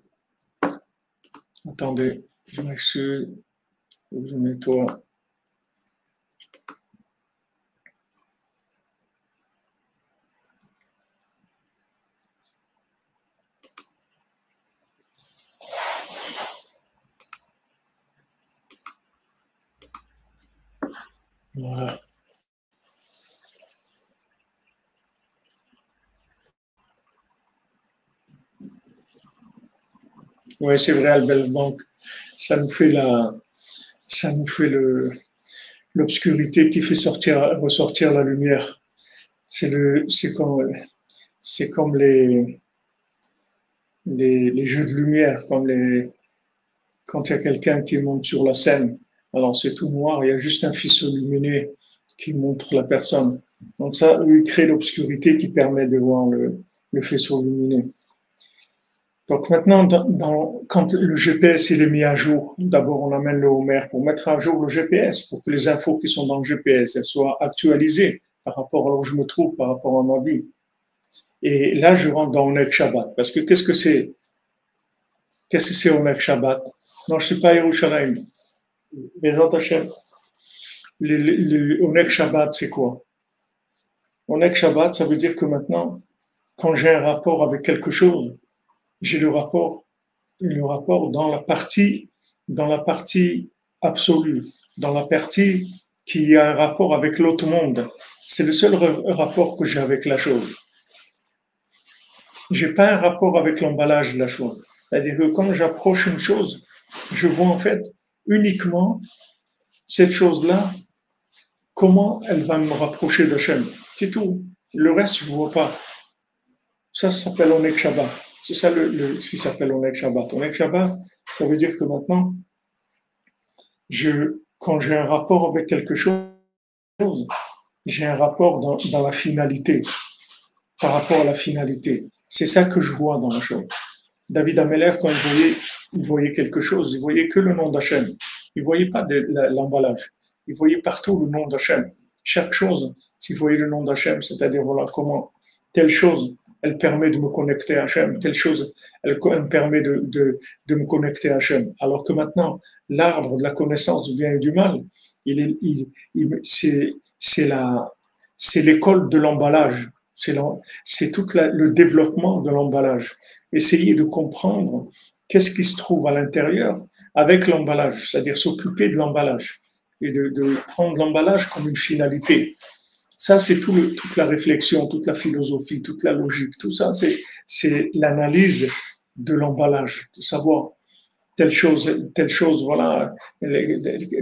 Attendez, je m'excuse. Je nettoie. Voilà. Oui, c'est vrai, Albert. Donc, ça nous fait ça nous fait l'obscurité qui fait ressortir la lumière. C'est comme les jeux de lumière, quand il y a quelqu'un qui monte sur la scène. Alors, c'est tout noir, il y a juste un faisceau lumineux qui montre la personne. Donc, ça, lui, crée l'obscurité qui permet de voir le faisceau lumineux. Donc maintenant, quand le GPS il est mis à jour, d'abord on amène le Homer pour mettre à jour le GPS, pour que les infos qui sont dans le GPS elles soient actualisées par rapport à là où je me trouve, par rapport à ma vie. Et là, je rentre dans Onek Shabbat. Parce que qu'est-ce que c'est? Qu'est-ce que c'est Onek Shabbat? Non, je ne suis pas à Yerushalayim. Bezat Hashem. Le Onek Shabbat, c'est quoi? Onek Shabbat, ça veut dire que maintenant, quand j'ai un rapport avec quelque chose, j'ai le rapport dans la partie absolue, dans la partie qui a un rapport avec l'autre monde. C'est le seul rapport que j'ai avec la chose. j'ai pas un rapport avec l'emballage de la chose. C'est-à-dire que quand j'approche une chose, je vois en fait uniquement cette chose-là, comment elle va me rapprocher d'Hachem. C'est tout. Le reste, je ne vois pas. Ça s'appelle Oneg Shabbat. C'est ça ce qui s'appelle Oneg Shabbat. Oneg Shabbat, ça veut dire que maintenant, quand j'ai un rapport avec quelque chose, j'ai un rapport dans la finalité, par rapport à la finalité. C'est ça que je vois dans la chose. David Ameller, quand il voyait quelque chose, il voyait que le nom d'Hachem. Il ne voyait pas l'emballage. Il voyait partout le nom d'Hachem. Chaque chose, s'il voyait le nom d'Hachem, c'est-à-dire voilà comment telle chose, elle permet de me connecter à Hachem, telle chose, elle me permet de me connecter à Hachem. Alors que maintenant, l'arbre de la connaissance du bien et du mal, c'est c'est l'école de l'emballage. C'est tout le développement de l'emballage. Essayer de comprendre qu'est-ce qui se trouve à l'intérieur avec l'emballage, c'est-à-dire s'occuper de l'emballage et de prendre l'emballage comme une finalité. Ça, c'est toute la réflexion, toute la philosophie, toute la logique, tout ça, c'est l'analyse de l'emballage, de savoir telle chose, voilà,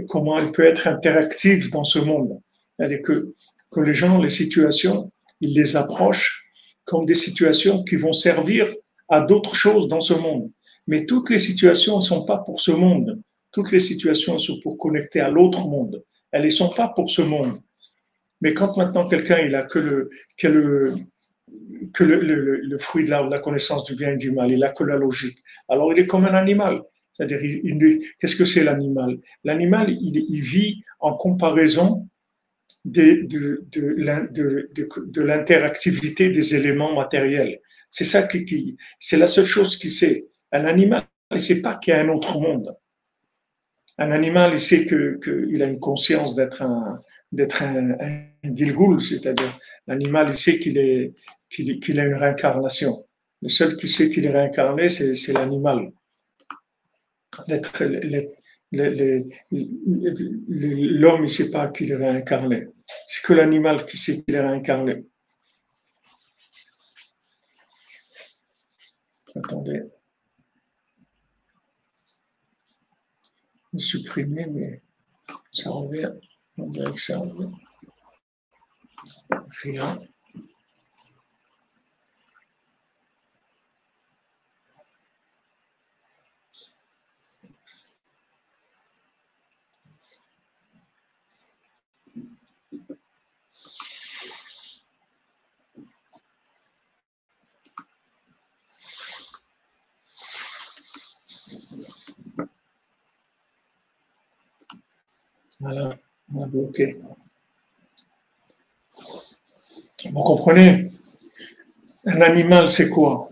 comment elle peut être interactive dans ce monde. C'est-à-dire que les gens, les situations, ils les approchent comme des situations qui vont servir à d'autres choses dans ce monde. Mais toutes les situations ne sont pas pour ce monde. Toutes les situations sont pour connecter à l'autre monde. Elles ne sont pas pour ce monde. Mais quand maintenant quelqu'un il a que le fruit de la connaissance du bien et du mal, il a que la logique. Alors il est comme un animal. C'est-à-dire, qu'est-ce que c'est l'animal? L'animal, il vit en comparaison de l'interactivité des éléments matériels. C'est ça c'est la seule chose qu'il sait. Un animal, il ne sait pas qu'il y a un autre monde. Un animal, il sait qu'il a une conscience d'être un Gilgul, c'est-à-dire l'animal, il sait qu'il a une réincarnation. Le seul qui sait qu'il est réincarné, c'est l'animal. L'homme, il ne sait pas qu'il est réincarné. C'est que l'animal qui sait qu'il est réincarné. Attendez. Supprimer, mais ça revient. On dirait que ça revient. Rien. Voilà, on a bloqué. Vous comprenez? Un animal, c'est quoi?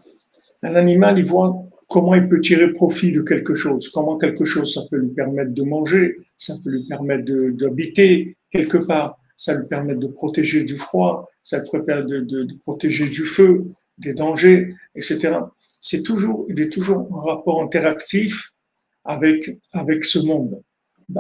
Un animal, il voit comment il peut tirer profit de quelque chose, comment quelque chose, ça peut lui permettre de manger, ça peut lui permettre d'habiter quelque part, ça lui permet de protéger du froid, ça peut permettre de protéger du feu, des dangers, etc. Il est toujours en rapport interactif avec ce monde.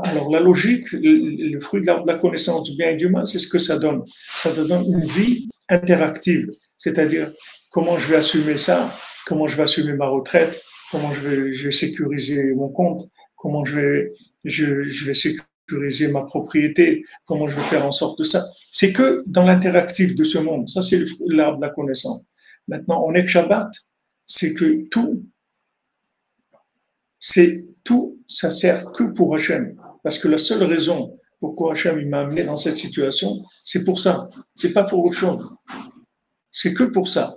Alors la logique, le fruit de la connaissance du bien et du mal, c'est ce que ça donne. Ça te donne une vie interactive, c'est-à-dire comment je vais assumer ça, comment je vais assumer ma retraite, comment je vais sécuriser mon compte, comment je vais sécuriser ma propriété, comment je vais faire en sorte de ça. C'est que dans l'interactif de ce monde. Ça, c'est l'arbre de la connaissance. Maintenant, on est Shabbat, c'est que tout, ça sert que pour Hachem. Parce que la seule raison pourquoi Hachem il m'a amené dans cette situation, c'est pour ça. C'est pas pour autre chose. C'est que pour ça.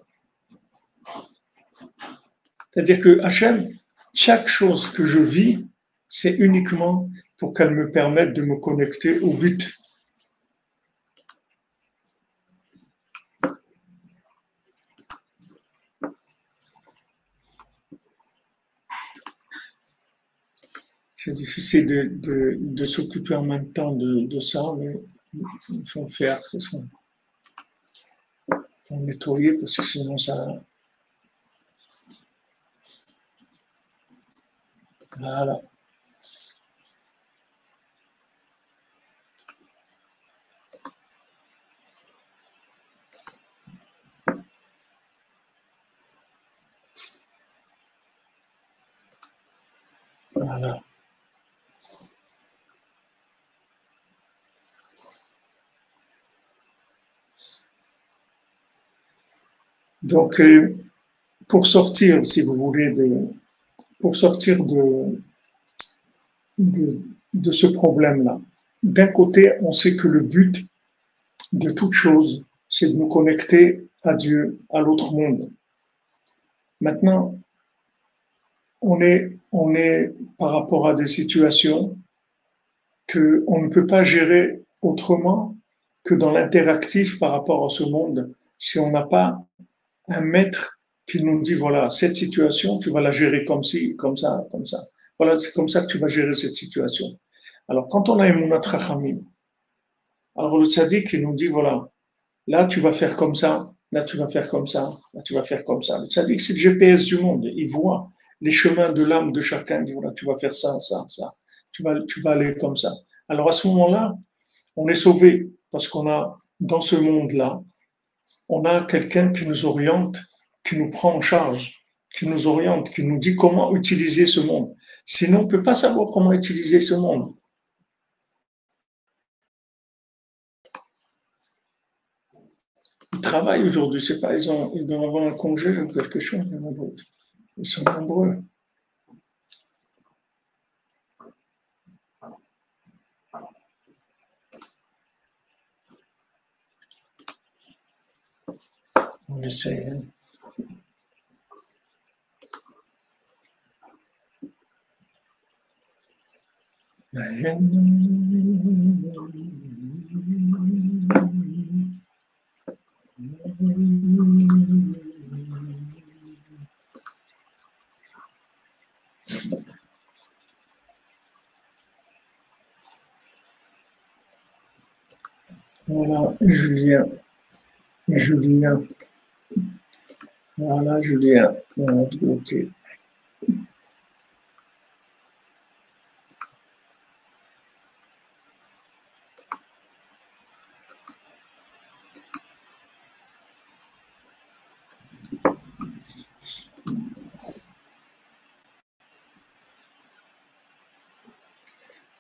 C'est-à-dire que Hachem, chaque chose que je vis, c'est uniquement pour qu'elle me permette de me connecter au but. C'est difficile de s'occuper en même temps de ça, mais il faut faire. Il faut nettoyer parce que sinon ça. Voilà. Voilà. Donc, pour sortir, si vous voulez, pour sortir de ce problème-là, d'un côté, on sait que le but de toute chose, c'est de nous connecter à Dieu, à l'autre monde. Maintenant, on est par rapport à des situations qu'on ne peut pas gérer autrement que dans l'interactif par rapport à ce monde, si on n'a pas un maître qui nous dit, voilà, cette situation, tu vas la gérer comme ci, comme ça, comme ça. Voilà, c'est comme ça que tu vas gérer cette situation. Alors, quand on a Emunat Chachamim, alors le tzaddik, il nous dit, voilà, là, tu vas faire comme ça, là, tu vas faire comme ça, là, tu vas faire comme ça. Le tzaddik, c'est le GPS du monde. Il voit les chemins de l'âme de chacun. Il dit, voilà, tu vas faire ça, ça, ça. Tu vas aller comme ça. Alors, à ce moment-là, on est sauvé parce qu'on a, dans ce monde-là, on a quelqu'un qui nous oriente, qui nous prend en charge, qui nous oriente, qui nous dit comment utiliser ce monde. Sinon, on ne peut pas savoir comment utiliser ce monde. Ils travaillent aujourd'hui, je sais pas, ils doivent avoir un congé ou quelque chose. Ils sont nombreux. On essaie. Hein. Voilà, Julien. Julien. Voilà, Julien. Ok.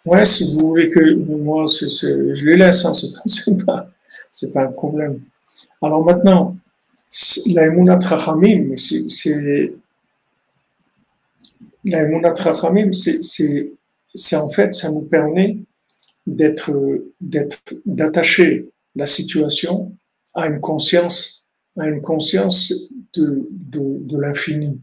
Ouais, si vous voulez que moi, je les laisse, hein, c'est pas un problème. Alors maintenant, la Emunat Chachamim, la Emunat Chachamim, c'est en fait, ça nous permet d'attacher la situation à une conscience de l'infini.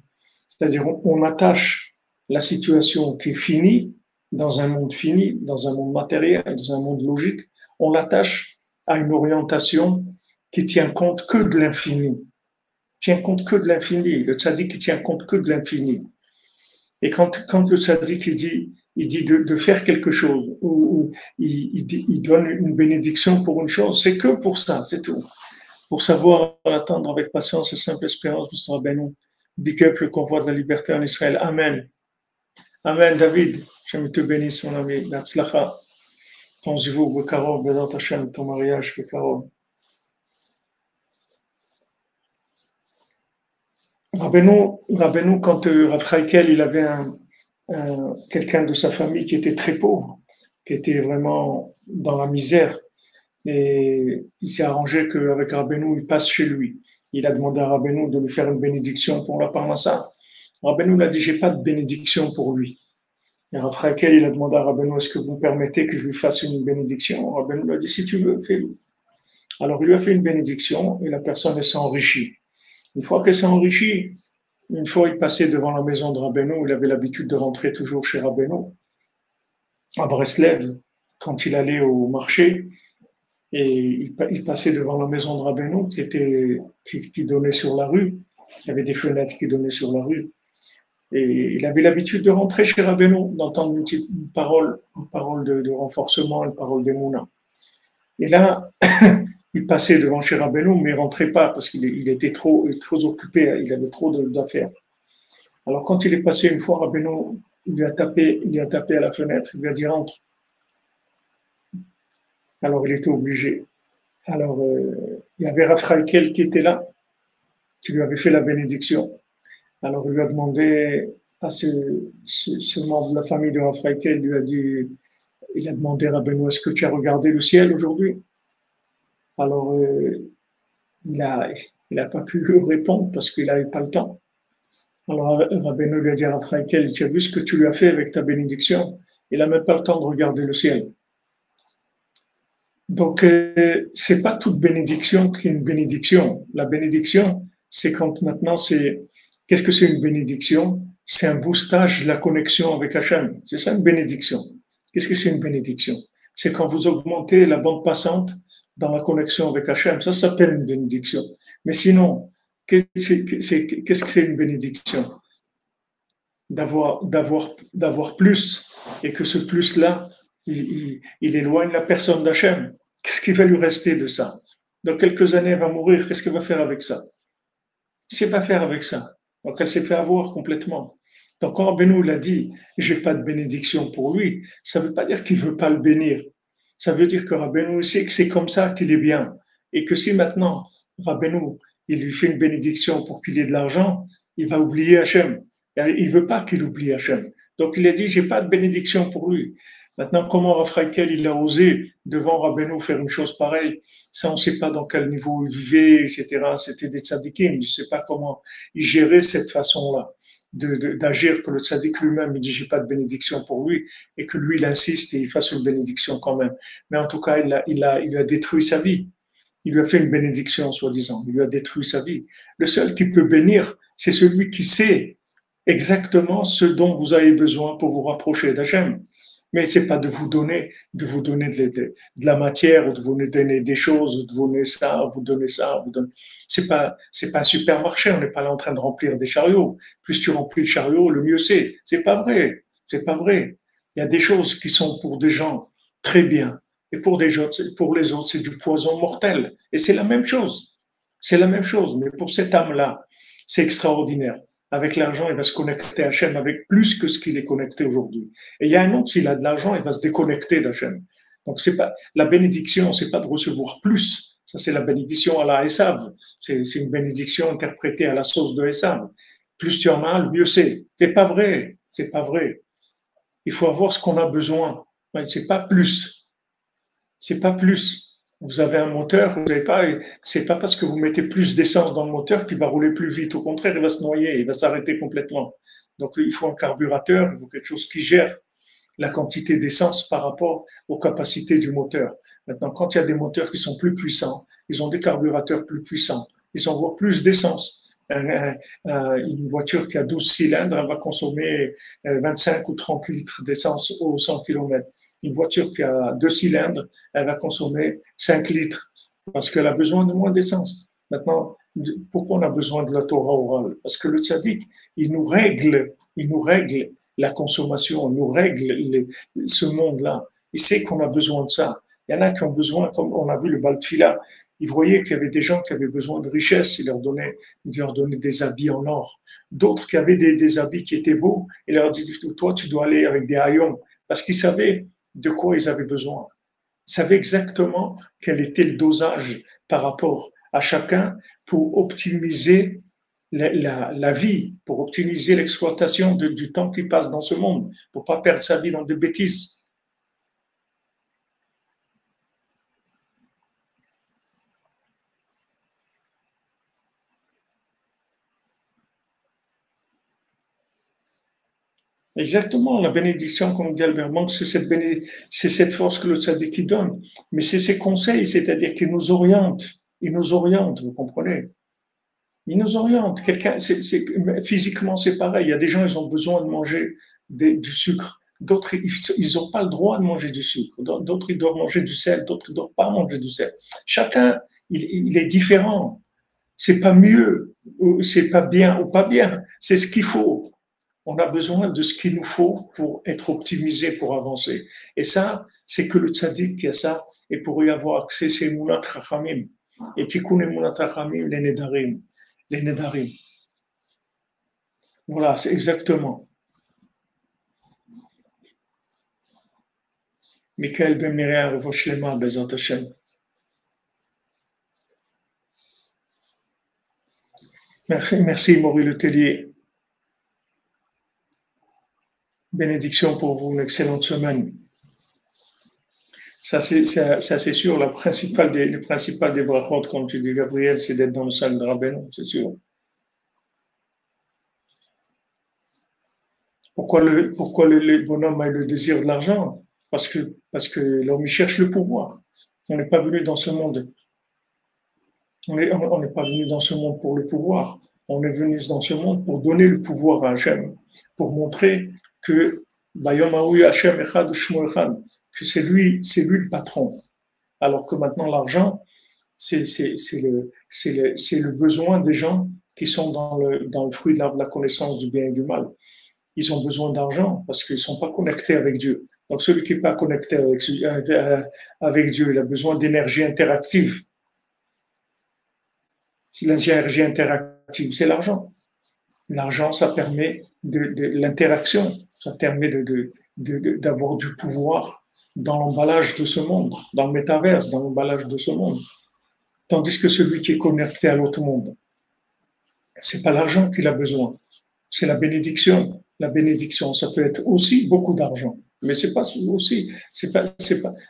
C'est-à-dire, on attache la situation qui est finie, dans un monde fini, dans un monde matériel, dans un monde logique, on l'attache à une orientation qui tient compte que de l'infini. Tient compte que de l'infini. Le tzaddik qui tient compte que de l'infini. Et quand le tzaddik il dit de faire quelque chose, ou il donne une bénédiction pour une chose, c'est que pour ça, c'est tout. Pour savoir attendre avec patience et simple espérance, nous sera béni. Big up le convoi de la liberté en Israël. Amen. Amen, David. Je te bénisse, mon ami. L'atzlacha. Ton zivou, bekarov, bezat Hashem, ton mariage, bekarov. Rabbeinu, quand Rav Chaikel, il avait quelqu'un de sa famille qui était très pauvre, qui était vraiment dans la misère, et il s'est arrangé qu'avec Rabbeinu, il passe chez lui. Il a demandé à Rabbeinu de lui faire une bénédiction pour la parnassa. Rabbeinu l'a dit, j'ai pas de bénédiction pour lui. Et Rav Chaikel, il a demandé à Rabbeinu, est-ce que vous me permettez que je lui fasse une bénédiction? Rabbeinu lui a dit, si tu veux, fais-le. Alors il lui a fait une bénédiction et la personne s'est enrichie. Une fois qu'elle s'est enrichie, une fois il passait devant la maison de Rabbeinu, il avait l'habitude de rentrer toujours chez Rabbeinu, à Breslev, quand il allait au marché, et il passait devant la maison de Rabbeinu qui donnait sur la rue, il y avait des fenêtres qui donnaient sur la rue, et il avait l'habitude de rentrer chez Rabbeinu, d'entendre une parole de renforcement, une parole d'Emouna. Et là, il passait devant chez Rabbeinu, mais il ne rentrait pas parce qu'il était trop occupé, il avait trop d'affaires. Alors quand il est passé une fois, Rabbeinu il lui a tapé à la fenêtre, il lui a dit rentre. Alors il était obligé. Alors il y avait Rav Chaikel qui était là, qui lui avait fait la bénédiction. Alors il lui a demandé ce membre de la famille de Raphaël, lui a dit, il a demandé à Rabbeinu, est-ce que tu as regardé le ciel aujourd'hui? Alors, il a, il n'a pas pu répondre parce qu'il n'avait pas le temps. Alors, Rabbeinu lui a dit à Raphaël, tu as vu ce que tu lui as fait avec ta bénédiction? Il n'a même pas le temps de regarder le ciel. Donc, c'est pas toute bénédiction qui est une bénédiction. La bénédiction, c'est quand maintenant c'est, qu'est-ce que c'est une bénédiction? C'est un boostage de la connexion avec Hachem. C'est ça une bénédiction. Qu'est-ce que c'est une bénédiction? C'est quand vous augmentez la bande passante dans la connexion avec Hachem. Ça s'appelle une bénédiction. Mais sinon, qu'est-ce que c'est une bénédiction? D'avoir plus et que ce plus-là, il éloigne la personne d'Hachem. Qu'est-ce qui va lui rester de ça? Dans quelques années, elle va mourir. Qu'est-ce qu'elle va faire avec ça? Qu'est-ce qu'elle va faire avec ça? Donc, elle s'est fait avoir complètement. Donc, quand Rabbeinu l'a dit, j'ai pas de bénédiction pour lui, ça ne veut pas dire qu'il veut pas le bénir. Ça veut dire que Rabbeinu sait que c'est comme ça qu'il est bien. Et que si maintenant, Rabbeinu, il lui fait une bénédiction pour qu'il ait de l'argent, il va oublier Hachem. Il veut pas qu'il oublie Hachem. Donc, il a dit, j'ai pas de bénédiction pour lui. Maintenant, comment Raphaël, il a osé devant Rabbeinu faire une chose pareille? Ça, on ne sait pas dans quel niveau ils vivaient, etc. C'était des tzadikim. Je ne sais pas comment ils géraient cette façon-là d'agir, que le tzadik lui-même, il dit, j'ai pas de bénédiction pour lui, et que lui, il insiste et il fasse une bénédiction quand même. Mais en tout cas, il a détruit sa vie. Il lui a fait une bénédiction, soi-disant. Il lui a détruit sa vie. Le seul qui peut bénir, c'est celui qui sait exactement ce dont vous avez besoin pour vous rapprocher d'Hachem. Mais c'est pas de vous donner de la matière, ou de vous donner des choses, de vous donner ça, vous donner ça, vous donner. C'est pas un supermarché. On n'est pas là en train de remplir des chariots. Plus tu remplis le chariot, le mieux c'est. C'est pas vrai. C'est pas vrai. Il y a des choses qui sont pour des gens très bien. Et pour les autres, c'est du poison mortel. Et c'est la même chose. C'est la même chose. Mais pour cette âme-là, c'est extraordinaire. Avec l'argent, il va se connecter à Hachem avec plus que ce qu'il est connecté aujourd'hui. Et il y a un autre, s'il a de l'argent, il va se déconnecter d'Hachem. Donc, c'est pas, la bénédiction, c'est pas de recevoir plus. Ça, c'est la bénédiction à la Esav. C'est une bénédiction interprétée à la sauce de Esav. Plus tu en as, le mieux c'est. C'est pas vrai. C'est pas vrai. Il faut avoir ce qu'on a besoin. C'est pas plus. C'est pas plus. Vous avez un moteur, vous n'avez pas, c'est pas parce que vous mettez plus d'essence dans le moteur qu'il va rouler plus vite. Au contraire, il va se noyer, il va s'arrêter complètement. Donc, il faut un carburateur, il faut quelque chose qui gère la quantité d'essence par rapport aux capacités du moteur. Maintenant, quand il y a des moteurs qui sont plus puissants, ils ont des carburateurs plus puissants, ils envoient plus d'essence. Une voiture qui a 12 cylindres, elle va consommer 25 ou 30 litres d'essence au 100 km. Une voiture qui a 2 cylindres, elle va consommer 5 litres parce qu'elle a besoin de moins d'essence. Maintenant, pourquoi on a besoin de la Torah orale? Parce que le tzaddik, il nous règle la consommation, il nous règle ce monde-là. Il sait qu'on a besoin de ça. Il y en a qui ont besoin, comme on a vu le Baltfila, ils voyaient qu'il y avait des gens qui avaient besoin de richesse, il leur donnait des habits en or. D'autres qui avaient des habits qui étaient beaux, il leur disait, toi, tu dois aller avec des haillons, parce qu'ils savaient de quoi ils avaient besoin. Ils savaient exactement quel était le dosage par rapport à chacun pour optimiser la vie, pour optimiser l'exploitation du temps qui passe dans ce monde, pour pas perdre sa vie dans des bêtises. Exactement, la bénédiction, comme dit Albert Monk, c'est cette force que le tzaddik donne. Mais c'est ses conseils, c'est-à-dire qu'il nous oriente. Il nous oriente, vous comprenez? Il nous oriente. Physiquement, c'est pareil. Il y a des gens, ils ont besoin de manger du sucre. D'autres, ils n'ont pas le droit de manger du sucre. D'autres, ils doivent manger du sel. D'autres, ils ne doivent pas manger du sel. Chacun, il est différent. C'est pas mieux, ou c'est pas bien ou pas bien. C'est ce qu'il faut. On a besoin de ce qu'il nous faut pour être optimisé, pour avancer. Et ça, c'est que le tzaddik qui a ça, et pour y avoir accès, c'est Mounat Chachamim. Et Tikkun Mounat Chachamim, les Nedarim. Les Nedarim. Voilà, c'est exactement. Michael Ben Miriam, Revoshlema, Bezat Hashem. Merci, merci, Maurice Letellier. Bénédiction pour vous, une excellente semaine. Ça, c'est sûr. Le principal des brachot, comme tu dis, Gabriel, c'est d'être dans le salle de Rabbeinu, c'est sûr. Pourquoi le bonhomme a le désir de l'argent? Parce que l'homme il cherche le pouvoir. On n'est pas venu dans ce monde. On n'est pas venu dans ce monde pour le pouvoir. On est venu dans ce monde pour donner le pouvoir à Hachem, pour montrer que Bayom Aoui Hachem Echad Shmo Echad, que c'est lui le patron. Alors que maintenant l'argent, c'est le besoin des gens qui sont dans le fruit de la connaissance du bien et du mal. Ils ont besoin d'argent parce qu'ils ne sont pas connectés avec Dieu. Donc celui qui n'est pas connecté avec Dieu, il a besoin d'énergie interactive. Si l'énergie interactive, c'est l'argent. L'argent, ça permet de l'interaction, ça permet d'avoir du pouvoir dans l'emballage de ce monde, dans le métaverse, dans l'emballage de ce monde. Tandis que celui qui est connecté à l'autre monde, c'est pas l'argent qu'il a besoin, c'est la bénédiction. La bénédiction, ça peut être aussi beaucoup d'argent, mais c'est pas aussi, c'est pas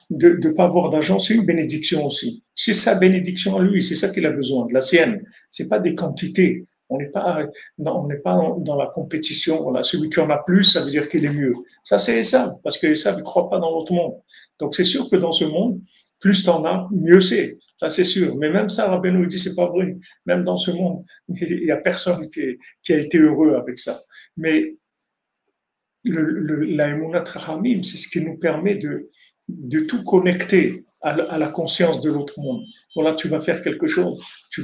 de pas avoir d'argent, c'est une bénédiction aussi. C'est sa bénédiction à lui, c'est ça qu'il a besoin, de la sienne. C'est pas des quantités. On n'est pas dans la compétition. Voilà, celui qui en a plus, ça veut dire qu'il est mieux. Ça, c'est Esav, parce que Esav ne croit pas dans l'autre monde. Donc, c'est sûr que dans ce monde, plus tu en as, mieux c'est. Ça, c'est sûr. Mais même ça, Rabbeinu dit, c'est pas vrai. Même dans ce monde, il y a personne qui a été heureux avec ça. Mais la Emunat Rachamim, c'est ce qui nous permet de tout connecter à la conscience de l'autre monde. Voilà, tu vas faire quelque chose, tu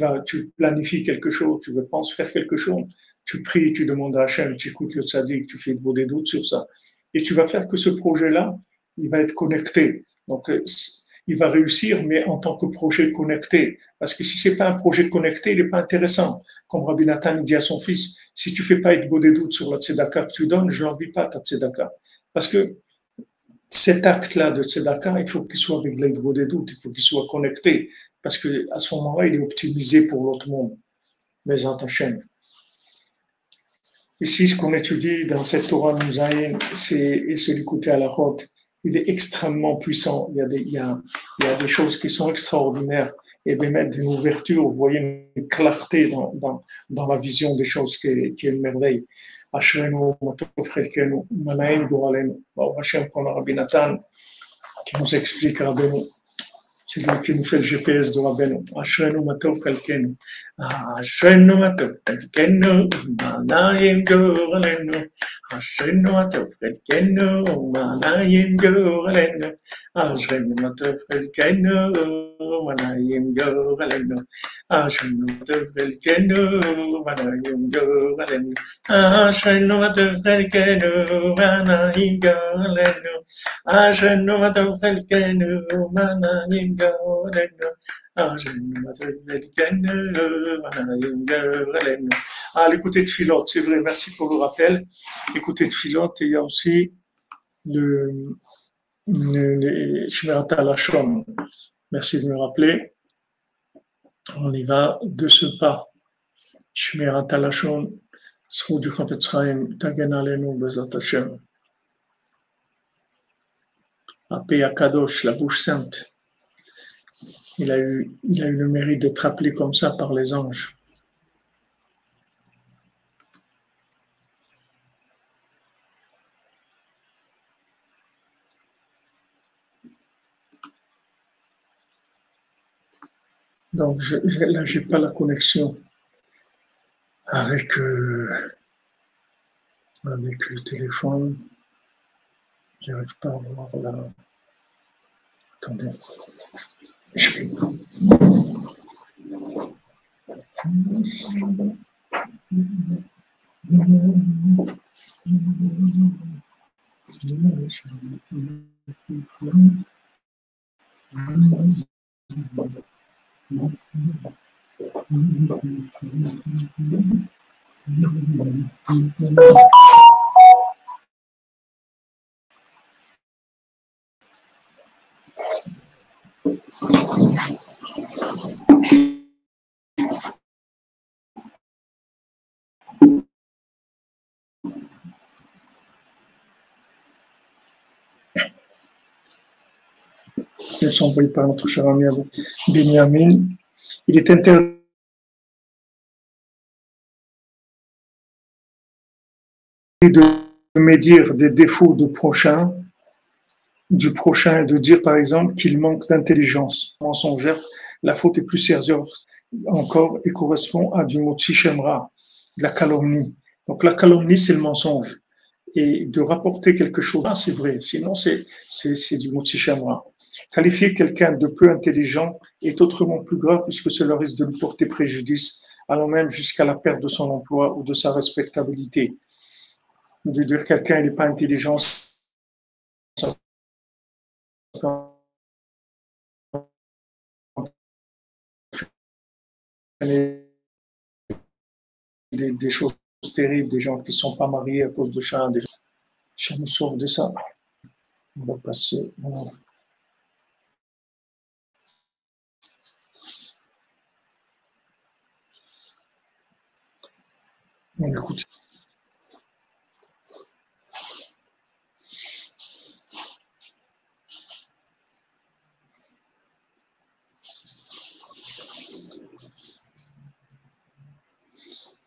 planifies quelque chose, tu veux penser faire quelque chose, tu pries, tu demandes à Hachem, tu écoutes le tzaddik, tu fais des doutes sur ça. Et tu vas faire que ce projet-là, il va être connecté. Donc, il va réussir, mais en tant que projet connecté. Parce que si c'est pas un projet connecté, il n'est pas intéressant. Comme Rabbi Nathan dit à son fils, si tu fais pas être beau des doutes sur la tzedaka que tu donnes, je l'envie pas ta tzedaka. Parce que cet acte-là de tzedaka, il faut qu'il soit avec l'aide des doutes, il faut qu'il soit connecté. Parce que à ce moment-là, il est optimisé pour l'autre monde. Mais en ta chaîne. Ici, ce qu'on étudie dans cette Torah Mouzaïn, c'est celui côté à la route. Il est extrêmement puissant. Il y a des choses qui sont extraordinaires. Et de mettre une ouverture, vous voyez une clarté dans la vision des choses qui est une merveille. Ashrenu, Matov Chelkenu, Manaim Goralenu. Baruch Hashem, qu'on a Rabbi Nathan, qui nous explique Rabbeinu. C'est lui qui nous fait le GPS de Rabbeinu. Ashrenu Matov Chelkenu. Ashrenu Matov Chelkenu, Manaim Goralenu. Ashrenu Matov Chelkenu, Manaim Goralenu. Ashrenu Matov Chelkenu, Manaim Goralenu. Ashrenu Matov Chelkenu, Manaim Goralenu. Ashrenu Matov Chelkenu, Manaim Goralenu. Ashrenu Matov Chelkenu, Manaim Goralenu. Ah, l'écouter de Philote, c'est vrai, merci pour le rappel. Écouter de Philote, et il y a aussi le Shmirat Lashon. Merci de me rappeler. On y va de ce pas. Shmirat Lashon, Zchut du Chafetz Chaim, Tagen Aleinu Bezat Hashem. Apé Kadosh, la bouche sainte. Il a eu le mérite d'être appelé comme ça par les anges. Donc là, j'ai pas la connexion avec le téléphone. J'arrive pas à voir là. Attendez. Je vais... nous sommes envoyés par notre cher ami Benjamin. Il est interdit de médire des défauts du prochain et de dire par exemple qu'il manque d'intelligence. Mensongère, la faute est plus sérieuse encore et correspond à du mot tishemra, de la calomnie. Donc la calomnie, c'est le mensonge. Et de rapporter quelque chose, c'est vrai. Sinon, c'est du mot tishemra. Qualifier quelqu'un de peu intelligent est autrement plus grave puisque cela risque de lui porter préjudice, allant même jusqu'à la perte de son emploi ou de sa respectabilité. De dire que quelqu'un n'est pas intelligent, ça peut des choses terribles, des gens qui ne sont pas mariés à cause de ça. Des gens nous sauve de ça. On va passer. On écoute.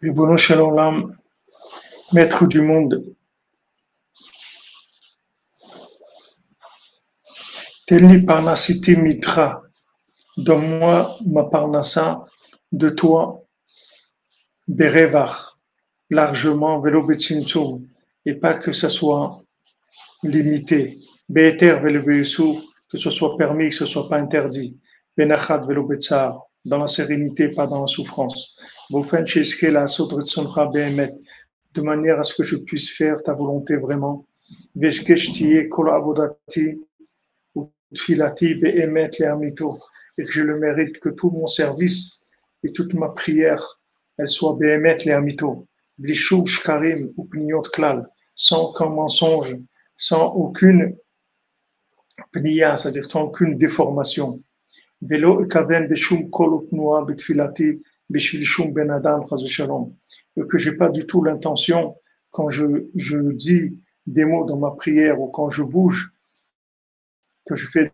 Ribono Shalom, maître du monde, Telni Parnasiti Mitra, donne-moi ma Parnassa de toi, Berevach, largement, Velo Betsimtsum, et pas que ça soit limité. Be'eter Velo Be'esu, que ce soit permis, que ce soit pas interdit. Benachat Velo Betsar, dans la sérénité, pas dans la souffrance. Bofen Sheske la Sodretsoncha Behemet, de manière à ce que je puisse faire ta volonté vraiment. Veske Shtiye Kol Avodati, Tfilati be'emet le'amito, et que je le mérite que tout mon service et toute ma prière, elle soit be'emet le'amito, blishou shkarim ou pniot klal, sans aucun mensonge, sans aucune pnia, c'est-à-dire sans aucune déformation. Velo kaven beshum kol utnoa betfilati beshvil shum ben adam chas v'shalom, et que j'ai pas du tout l'intention quand je dis des mots dans ma prière ou quand je bouge que je fais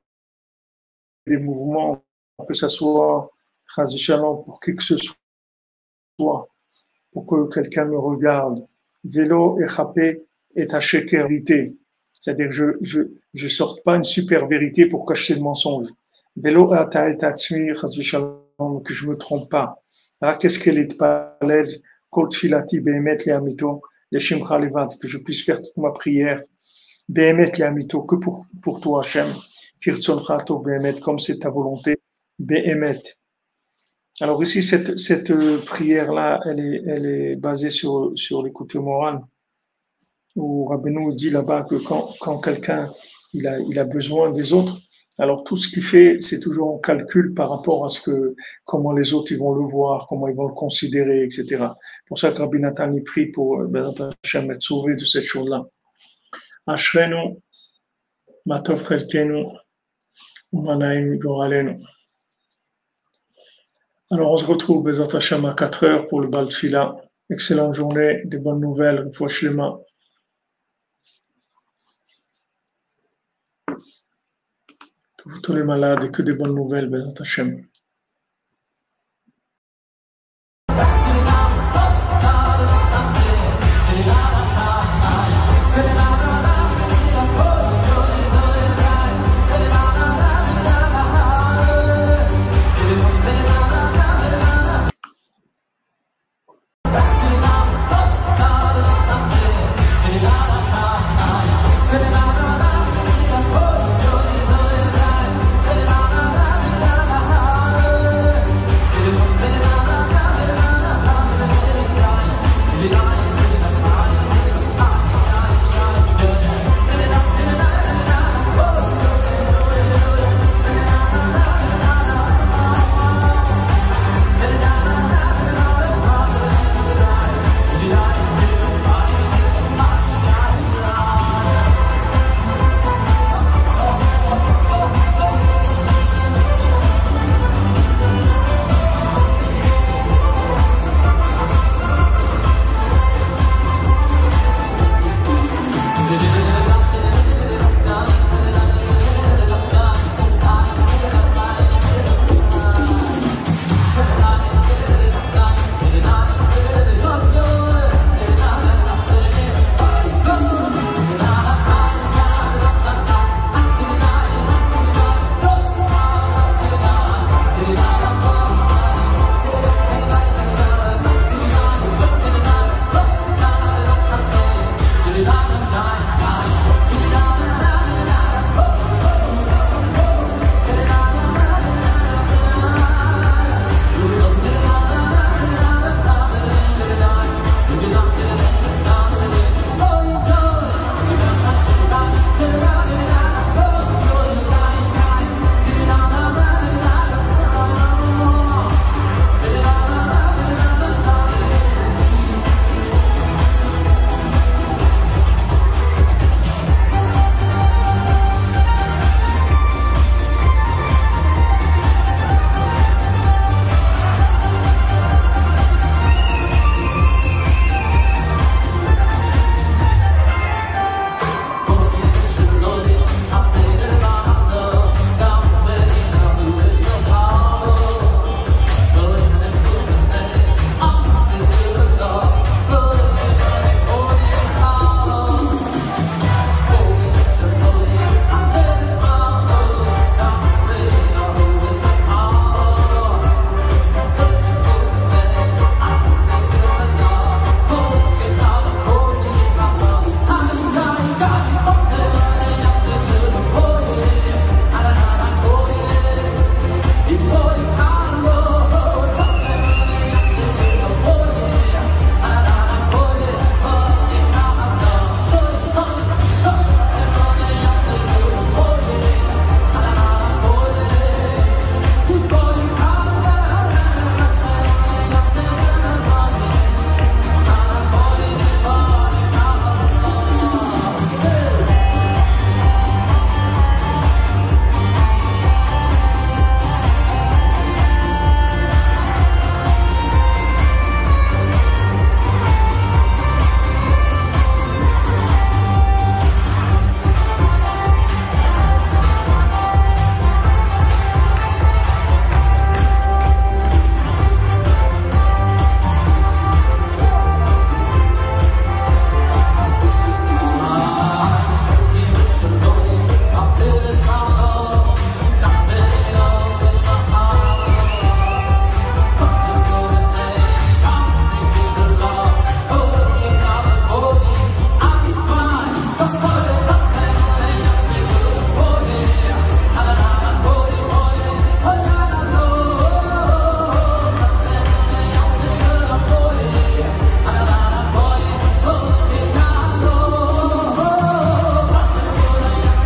des mouvements, que ce soit pour qui que ce soit, pour que quelqu'un me regarde. Vélo échappé est à vérité. C'est-à-dire que je sorte pas une super vérité pour cacher le mensonge. Vélo que je me trompe pas. Ah, qu'est-ce qu'elle est pas l'aide? Filati behemet le amito, les shimcha levad, que je puisse faire toute ma prière. Behemet le amito, que pour toi, Hachem. Kirtzoncha tov behemet, comme c'est ta volonté. Behemet. Alors ici, cette prière-là, elle est basée sur l'écoute morale, où Rabbeinu dit là-bas que quand quelqu'un il a besoin des autres, alors tout ce qu'il fait, c'est toujours en calcul par rapport à comment les autres ils vont le voir, comment ils vont le considérer, etc. Pour ça que Rabbi Nathan y prie pour Hachem être sauvé de cette chose-là. Ashrenu, matov chelkenu, umanaim goralenu. Alors, on se retrouve, Bezat Hashem, à 4 heures pour le bal de fila. Excellente journée, des bonnes nouvelles, Fouachlema. Tous les malades et que des bonnes nouvelles, Bezat Hashem.